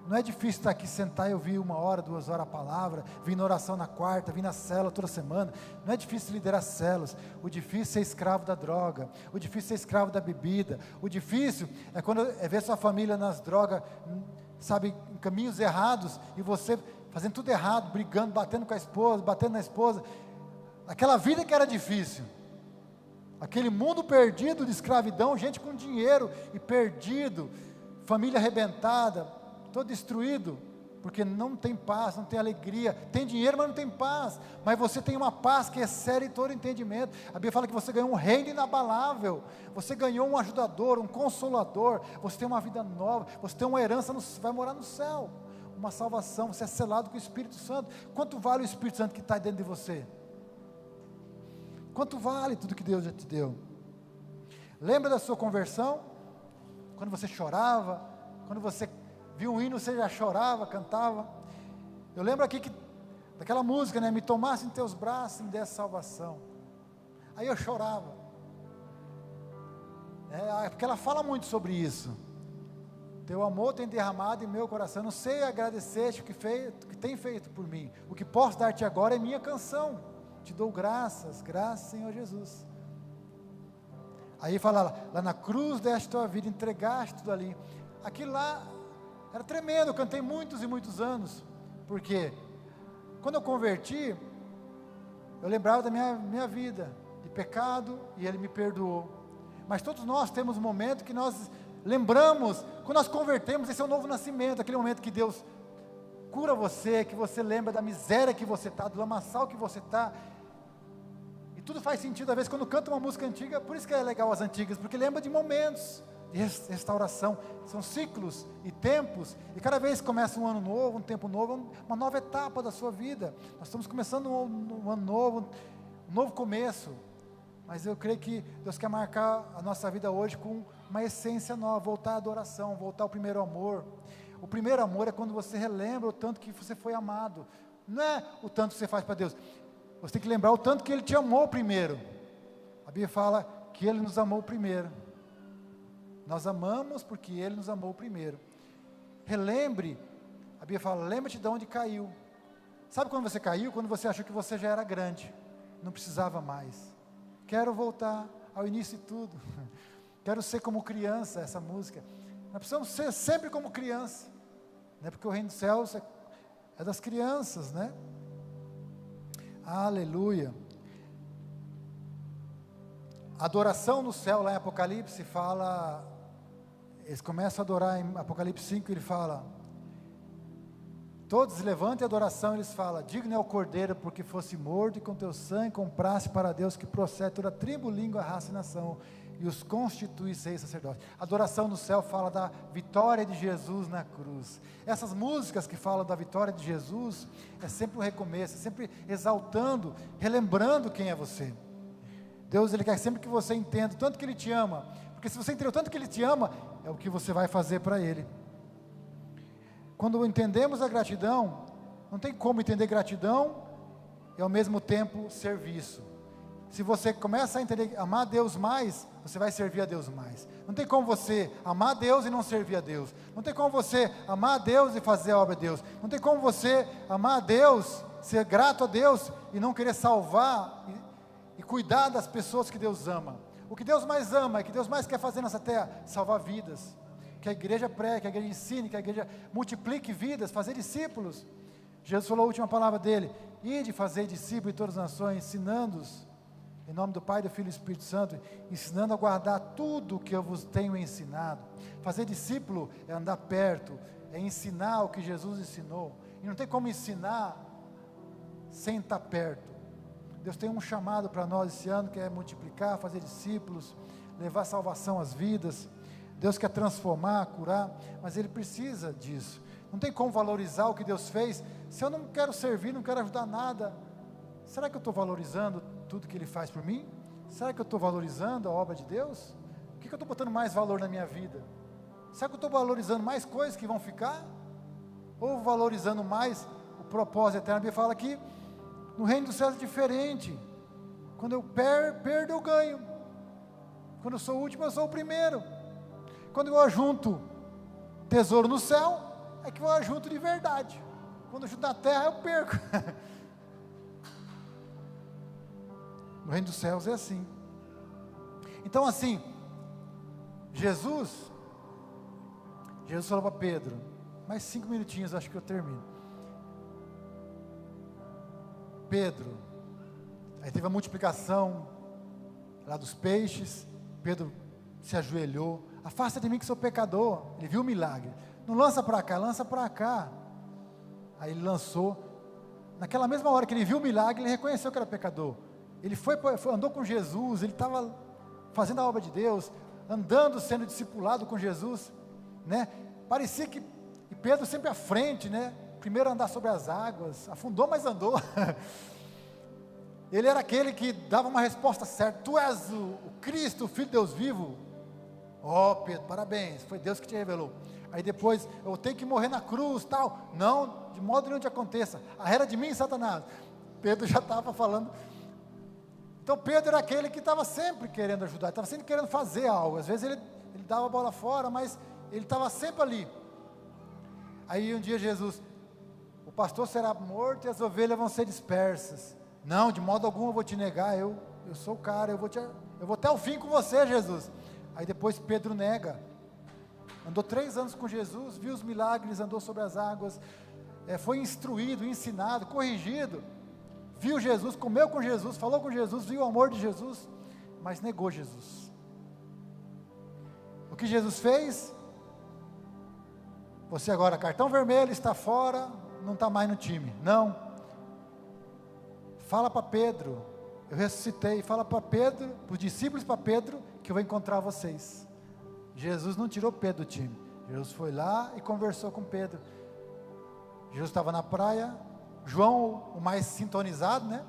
Não é difícil estar aqui, sentar e ouvir 1 hora, 2 horas a palavra, vir na oração na quarta, vir na célula toda semana. Não é difícil liderar células. O difícil é ser escravo da droga, o difícil é ser escravo da bebida, o difícil é ver sua família nas drogas, sabe, em caminhos errados, e você fazendo tudo errado, brigando, batendo com a esposa, batendo na esposa. Aquela vida que era difícil, aquele mundo perdido de escravidão, gente com dinheiro e perdido, família arrebentada, todo destruído, porque não tem paz, não tem alegria, tem dinheiro, mas não tem paz. Mas você tem uma paz que excede todo entendimento. A Bíblia fala que você ganhou um reino inabalável, você ganhou um ajudador, um consolador, você tem uma vida nova, você tem uma herança, vai morar no céu, uma salvação, você é selado com o Espírito Santo. Quanto vale o Espírito Santo que está dentro de você? Quanto vale tudo que Deus já te deu? Lembra da sua conversão? Quando você chorava, quando você viu um hino, você já chorava, cantava. Eu lembro aqui daquela música, né? Me tomasse em teus braços e me desse salvação. Aí eu chorava. Porque ela fala muito sobre isso. Teu amor tem derramado em meu coração. Não sei agradecer-te o que tem feito por mim. O que posso dar-te agora é minha canção. Te dou graças, Senhor Jesus. Aí fala lá na cruz deste tua vida, entregaste tudo ali. Aquilo lá era tremendo, eu cantei muitos e muitos anos, porque quando eu converti, eu lembrava da minha vida, de pecado, e Ele me perdoou. Mas todos nós temos um momento que nós lembramos, quando nós convertemos, esse é o novo nascimento, aquele momento que Deus cura você, que você lembra da miséria que você está, do lamaçal que você está, e tudo faz sentido, às vezes quando canta uma música antiga, por isso que é legal as antigas, porque lembra de momentos, de restauração, são ciclos e tempos, e cada vez que começa um ano novo, um tempo novo, uma nova etapa da sua vida. Nós estamos começando um ano novo, um novo começo, mas eu creio que Deus quer marcar a nossa vida hoje com uma essência nova, voltar à adoração, voltar ao primeiro amor. O primeiro amor é quando você relembra o tanto que você foi amado, não é o tanto que você faz para Deus, você tem que lembrar o tanto que Ele te amou primeiro. A Bíblia fala que Ele nos amou primeiro. Nós amamos porque Ele nos amou primeiro. Relembre, a Bíblia fala, lembra-te de onde caiu. Sabe quando você caiu? Quando você achou que você já era grande, não precisava mais. Quero voltar ao início de tudo. Quero ser como criança, essa música. Nós precisamos ser sempre como criança, né? Porque o reino dos céus é das crianças, né? Aleluia. Adoração no céu, lá em Apocalipse, fala, eles começam a adorar em Apocalipse 5, ele fala, todos levantem a adoração, eles falam, digno é o Cordeiro, porque fosse morto e com teu sangue compraste para Deus, que procede toda tribo, língua, raça e nação, e os constitui reis sacerdotes. Adoração no céu fala da vitória de Jesus na cruz. Essas músicas que falam da vitória de Jesus, é sempre um recomeço, é sempre exaltando, relembrando quem é você. Deus, Ele quer sempre que você entenda o tanto que Ele te ama, porque se você entender o tanto que Ele te ama, é o que você vai fazer para Ele. Quando entendemos a gratidão, não tem como entender gratidão e ao mesmo tempo serviço. Se você começa a entender, amar a Deus mais, você vai servir a Deus mais. Não tem como você amar a Deus e não servir a Deus. Não tem como você amar a Deus e fazer a obra de Deus. Não tem como você amar a Deus, ser grato a Deus e não querer salvar e cuidar das pessoas que Deus ama. O que Deus mais ama, o que Deus mais quer fazer nessa terra, salvar vidas. Que a igreja pregue, que a igreja ensine, que a igreja multiplique vidas, fazer discípulos. Jesus falou a última palavra dele, ide fazer discípulos de todas as nações, ensinando-os, em nome do Pai, do Filho e do Espírito Santo, ensinando a guardar tudo o que eu vos tenho ensinado. Fazer discípulo é andar perto, é ensinar o que Jesus ensinou, e não tem como ensinar sem estar perto. Deus tem um chamado para nós esse ano, que é multiplicar, fazer discípulos, levar salvação às vidas. Deus quer transformar, curar, mas Ele precisa disso. Não tem como valorizar o que Deus fez, se eu não quero servir, não quero ajudar nada. Será que eu estou valorizando tudo que Ele faz por mim? Será que eu estou valorizando a obra de Deus? O que eu estou botando mais valor na minha vida? Será que eu estou valorizando mais coisas que vão ficar? ou valorizando mais o propósito eterno. A Bíblia fala que no reino dos céus é diferente. Quando eu perdo, eu ganho. Quando eu sou o último, eu sou o primeiro. Quando eu ajunto tesouro no céu, é que eu ajunto de verdade. Quando eu junto na terra, eu perco. No reino dos céus é assim. Então assim, Jesus falou para Pedro, mais 5 minutinhos, acho que eu termino. Pedro, aí teve a multiplicação lá dos peixes, Pedro se ajoelhou, afasta de mim que sou pecador. Ele viu o milagre, não lança para cá, lança para cá. Aí ele lançou, naquela mesma hora que ele viu o milagre, ele reconheceu que era pecador. Ele andou com Jesus, ele estava fazendo a obra de Deus, andando, sendo discipulado com Jesus, né? Parecia que, e Pedro sempre à frente, né? Primeiro a andar sobre as águas, afundou, mas andou. Ele era aquele que dava uma resposta certa. Tu és o Cristo, o Filho de Deus vivo. Ó, Pedro, parabéns, foi Deus que te revelou. Aí depois, eu tenho que morrer na cruz, tal. Não, de modo nenhum te aconteça. Arreda de mim, Satanás. Pedro já estava falando. Então Pedro era aquele que estava sempre querendo ajudar, estava sempre querendo fazer algo. Às vezes ele dava a bola fora, mas ele estava sempre ali. Aí um dia Jesus, o pastor será morto e as ovelhas vão ser dispersas. Não, de modo algum eu vou te negar, eu sou o cara, eu vou até o fim com você, Jesus. Aí depois Pedro nega. Andou 3 anos com Jesus, viu os milagres, andou sobre as águas, foi instruído, ensinado, corrigido. Viu Jesus, comeu com Jesus, falou com Jesus, viu o amor de Jesus, mas negou Jesus. O que Jesus fez? Você agora, cartão vermelho, está fora, não está mais no time. Não. Fala para Pedro, eu ressuscitei, fala para Pedro, para os discípulos, para Pedro, que eu vou encontrar vocês. Jesus não tirou Pedro do time. Jesus foi lá e conversou com Pedro. Jesus estava na praia, João, o mais sintonizado, né?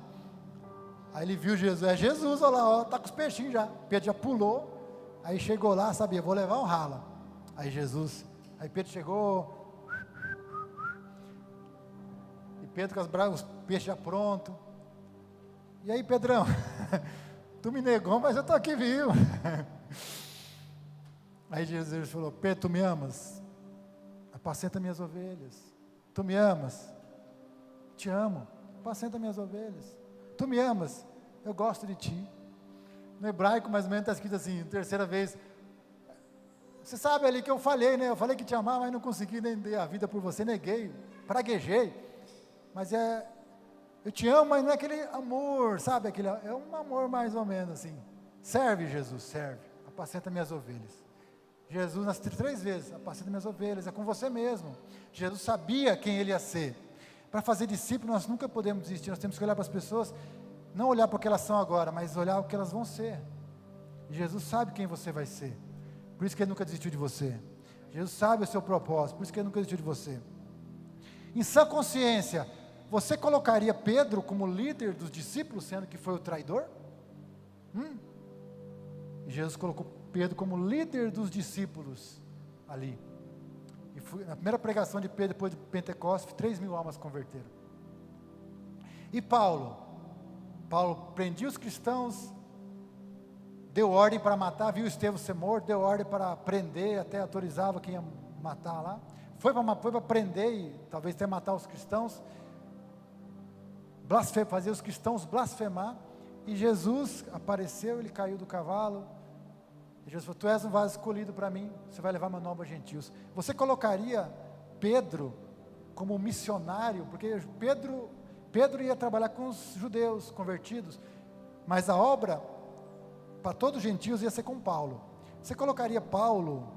Aí ele viu Jesus, é Jesus, olha lá, está com os peixinhos já. Pedro já pulou, aí chegou lá, sabia, vou levar um rala. Aí Pedro chegou, e Pedro com os peixes já prontos. E aí, Pedrão, tu me negou, mas eu estou aqui vivo. Aí Jesus falou, Pedro, tu me amas? Apacenta minhas ovelhas. Tu me amas? Te amo, apacenta minhas ovelhas. Tu me amas? Eu gosto de ti. No hebraico, mais ou menos, está escrito assim, terceira vez. Você sabe ali que eu falhei, né? Eu falei que te amava, mas não consegui nem dar a vida por você, neguei, praguejei. Mas eu te amo, mas não é aquele amor, sabe? É um amor mais ou menos assim. Serve, Jesus, serve. Apacenta minhas ovelhas. Jesus, nas 3 vezes, apacenta minhas ovelhas, é com você mesmo. Jesus sabia quem ele ia ser. Para fazer discípulo, nós nunca podemos desistir, nós temos que olhar para as pessoas, não olhar para o que elas são agora, mas olhar o que elas vão ser. E Jesus sabe quem você vai ser, por isso que ele nunca desistiu de você. Jesus sabe o seu propósito, por isso que ele nunca desistiu de você. Em sã consciência, você colocaria Pedro como líder dos discípulos, sendo que foi o traidor? E Jesus colocou Pedro como líder dos discípulos ali. E na primeira pregação de Pedro, depois de Pentecostes, 3.000 almas converteram. E Paulo prendia os cristãos, deu ordem para matar, viu Estevão ser morto, deu ordem para prender, até autorizava quem ia matar lá. Foi para prender e talvez até matar os cristãos, fazer os cristãos blasfemar. E Jesus apareceu, ele caiu do cavalo. E Jesus falou, tu és um vaso escolhido para mim, você vai levar meu nome aos gentios. Você colocaria Pedro como missionário? Porque Pedro ia trabalhar com os judeus convertidos, mas a obra para todos os gentios ia ser com Paulo. Você colocaria Paulo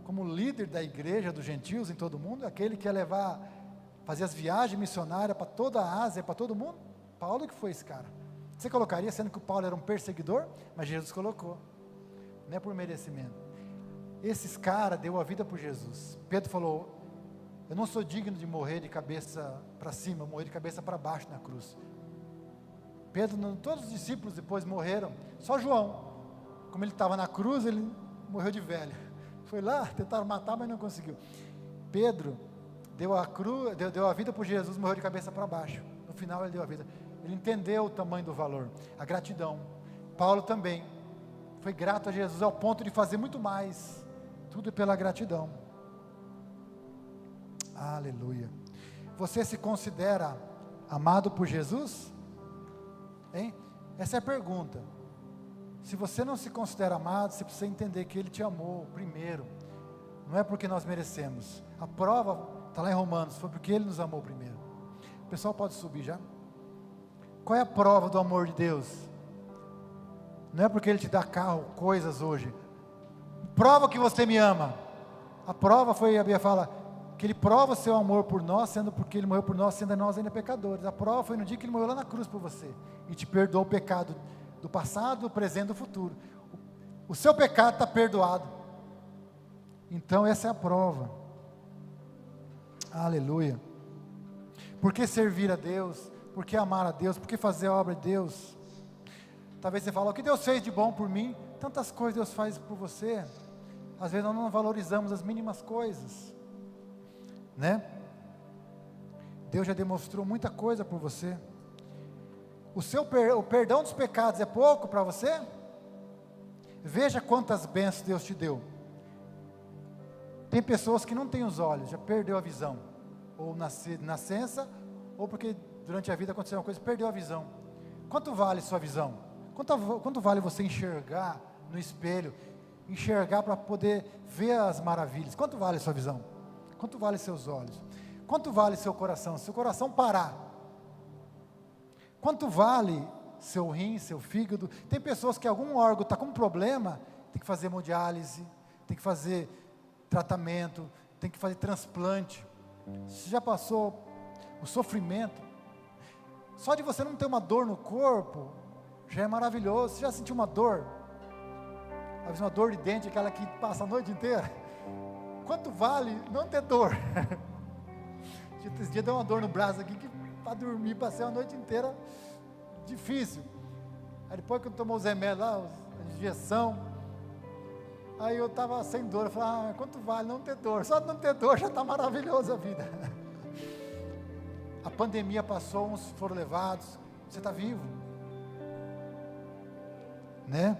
como líder da igreja dos gentios em todo o mundo? Aquele que ia fazer as viagens missionárias para toda a Ásia, para todo mundo? Paulo que foi esse cara. Você colocaria, sendo que o Paulo era um perseguidor? Mas Jesus colocou. Não é por merecimento. Esses caras deu a vida por Jesus. Pedro falou, eu não sou digno de morrer de cabeça para cima, morrer de cabeça para baixo na cruz. Todos os discípulos depois morreram, só João, como ele estava na cruz, ele morreu de velho. Foi lá, tentaram matar, mas não conseguiu. Pedro deu a vida por Jesus, morreu de cabeça para baixo. No final ele deu a vida. Ele entendeu o tamanho do valor, a gratidão. Paulo também foi grato a Jesus ao ponto de fazer muito mais, tudo pela gratidão. Aleluia. Você se considera amado por Jesus? Hein? Essa é a pergunta. Se você não se considera amado, você precisa entender que Ele te amou primeiro. Não é porque nós merecemos. A prova está lá em Romanos, foi porque Ele nos amou primeiro. O pessoal pode subir já? Qual é a prova do amor de Deus? Não é porque Ele te dá carro, coisas hoje. Prova que você me ama. A prova foi, a Bíblia fala, que Ele prova o seu amor por nós, sendo porque Ele morreu por nós, sendo nós ainda pecadores. A prova foi no dia que Ele morreu lá na cruz por você, e te perdoou o pecado do passado, do presente e do futuro. O seu pecado está perdoado. Então essa é a prova. Aleluia. Por que servir a Deus? Por que amar a Deus? Por que fazer a obra de Deus? Talvez você fale, o que Deus fez de bom por mim? Tantas coisas Deus faz por você. Às vezes nós não valorizamos as mínimas coisas, né? Deus já demonstrou muita coisa por você. O perdão dos pecados é pouco para você? Veja quantas bênçãos Deus te deu. Tem pessoas que não têm os olhos, já perdeu a visão, ou nascença, ou porque durante a vida aconteceu uma coisa, perdeu a visão. Quanto vale sua visão? Quanto vale você enxergar no espelho, enxergar para poder ver as maravilhas? Quanto vale sua visão? Quanto vale seus olhos? Quanto vale seu coração? Se o coração parar, quanto vale seu rim, seu fígado? Tem pessoas que algum órgão está com problema, tem que fazer hemodiálise, tem que fazer tratamento, tem que fazer transplante. Você já passou o sofrimento? Só de você não ter uma dor no corpo, já é maravilhoso. Você já sentiu uma dor? Às vezes uma dor de dente, aquela que passa a noite inteira. Quanto vale não ter dor? Esse dia deu uma dor no braço aqui, que para dormir, passei a noite inteira, difícil. Aí depois que eu tomou os remédios lá, a injeção, aí eu estava sem dor. Eu falei, quanto vale não ter dor? Só de não ter dor já está maravilhosa a vida. A pandemia passou, uns foram levados, você está vivo, né?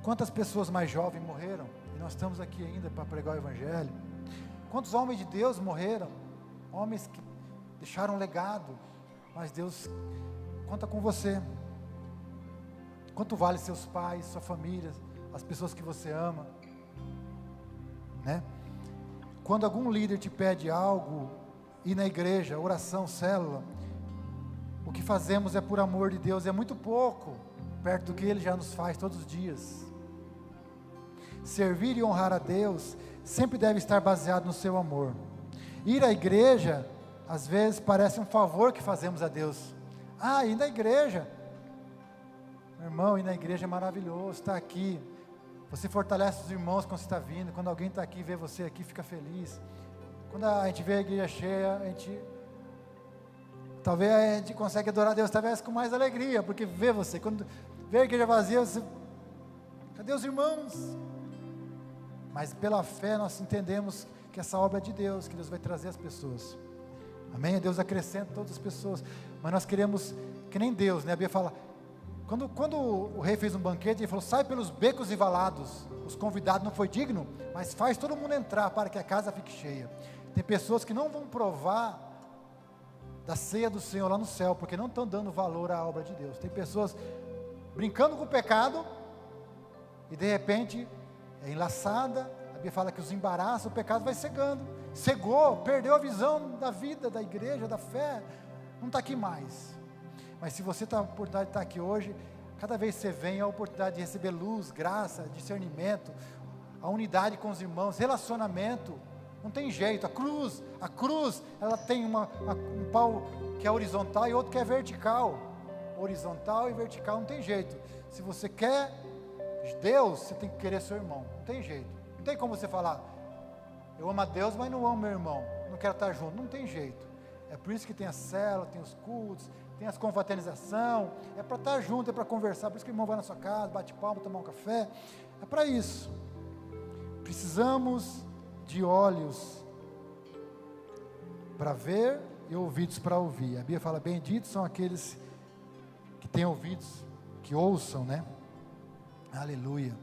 Quantas pessoas mais jovens morreram, e nós estamos aqui ainda para pregar o Evangelho? Quantos homens de Deus morreram, homens que deixaram um legado, mas Deus conta com você. Quanto vale seus pais, sua família, as pessoas que você ama, né? Quando algum líder te pede algo, ir na igreja, oração, célula, o que fazemos é por amor de Deus, é muito pouco, perto do que Ele já nos faz todos os dias. Servir e honrar a Deus, sempre deve estar baseado no seu amor. Ir à igreja, às vezes parece um favor que fazemos a Deus. Ir na igreja, meu irmão, ir na igreja é maravilhoso, estar aqui, você fortalece os irmãos quando você está vindo, quando alguém está aqui, vê você aqui, fica feliz. Quando a gente vê a igreja cheia, talvez a gente consegue adorar a Deus, talvez com mais alegria, porque vê você, quando vê a igreja vazia, você, cadê os irmãos? Mas pela fé nós entendemos que essa obra é de Deus, que Deus vai trazer as pessoas, amém? Deus acrescenta todas as pessoas, mas nós queremos, que nem Deus, né? A Bíblia fala, quando o rei fez um banquete, ele falou, sai pelos becos e valados, os convidados não foi digno, mas faz todo mundo entrar, para que a casa fique cheia. Tem pessoas que não vão provar da ceia do Senhor lá no céu, porque não estão dando valor à obra de Deus. Tem pessoas brincando com o pecado, e de repente, é enlaçada, a Bíblia fala que os embaraça, o pecado vai cegando, cegou, perdeu a visão da vida, da igreja, da fé, não está aqui mais. Mas se você tem a oportunidade de estar aqui hoje, cada vez que você vem, é a oportunidade de receber luz, graça, discernimento, a unidade com os irmãos, relacionamento, não tem jeito. A cruz, ela tem um pau que é horizontal e outro que é vertical. Horizontal e vertical, não tem jeito. Se você quer Deus, você tem que querer seu irmão, não tem jeito. Não tem como você falar, eu amo a Deus, mas não amo meu irmão, não quero estar junto, não tem jeito. É por isso que tem a célula, tem os cultos, tem as confraternização, é para estar junto, é para conversar, por isso que o irmão vai na sua casa, bate palma, tomar um café, é para isso. Precisamos de olhos para ver e ouvidos para ouvir. A Bíblia fala, benditos são aqueles que têm ouvidos, que ouçam, né? Aleluia.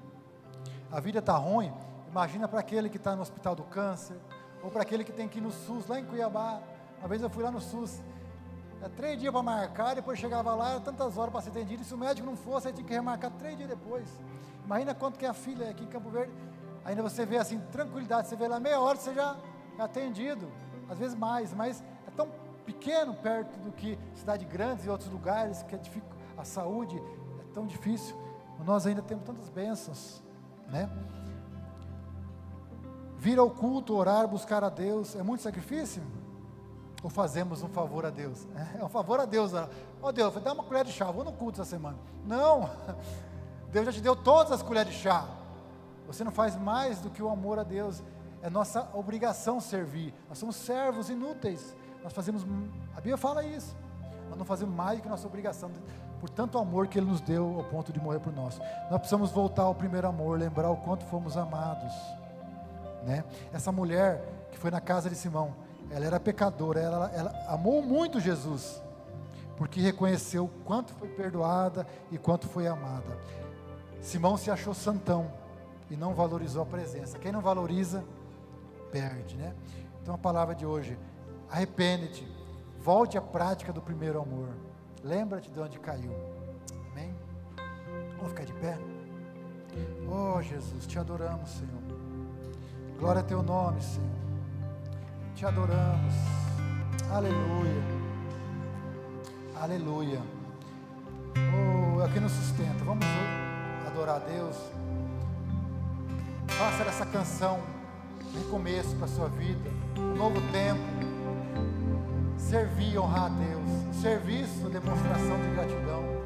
A vida está ruim, imagina para aquele que está no hospital do câncer, ou para aquele que tem que ir no SUS, lá em Cuiabá. Uma vez eu fui lá no SUS, 3 dias para marcar, depois chegava lá, era tantas horas para ser atendido, e se o médico não fosse, aí tinha que remarcar 3 dias depois. Imagina quanto que é a filha aqui em Campo Verde, ainda você vê assim, tranquilidade, você vê lá meia hora, você já é atendido, às vezes mais, mas é tão pequeno perto do que cidade grandes e outros lugares, que a saúde é tão difícil, nós ainda temos tantas bênçãos, né? Vir ao culto, orar, buscar a Deus, é muito sacrifício? Ou fazemos um favor a Deus? É um favor a Deus, ó Deus, dá uma colher de chá, vou no culto essa semana. Não, Deus já te deu todas as colheres de chá, você não faz mais do que o amor a Deus, é nossa obrigação servir, nós somos servos inúteis, nós fazemos, a Bíblia fala isso, nós não fazemos mais do que nossa obrigação, por tanto amor que Ele nos deu ao ponto de morrer por nós. Nós precisamos voltar ao primeiro amor, lembrar o quanto fomos amados, né? Essa mulher que foi na casa de Simão, ela era pecadora, ela amou muito Jesus, porque reconheceu o quanto foi perdoada e quanto foi amada. Simão se achou santão e não valorizou a presença. Quem não valoriza, perde, né? Então a palavra de hoje, arrepende-te, volte à prática do primeiro amor, lembra-te de onde caiu, amém? Vamos ficar de pé? Oh Jesus, te adoramos, Senhor, glória a teu nome, Senhor, te adoramos, aleluia, aleluia, oh, é o que nos sustenta. Vamos adorar a Deus. Faça dessa canção recomeço para a sua vida, um novo tempo, servir e honrar a Deus, serviço, demonstração de gratidão.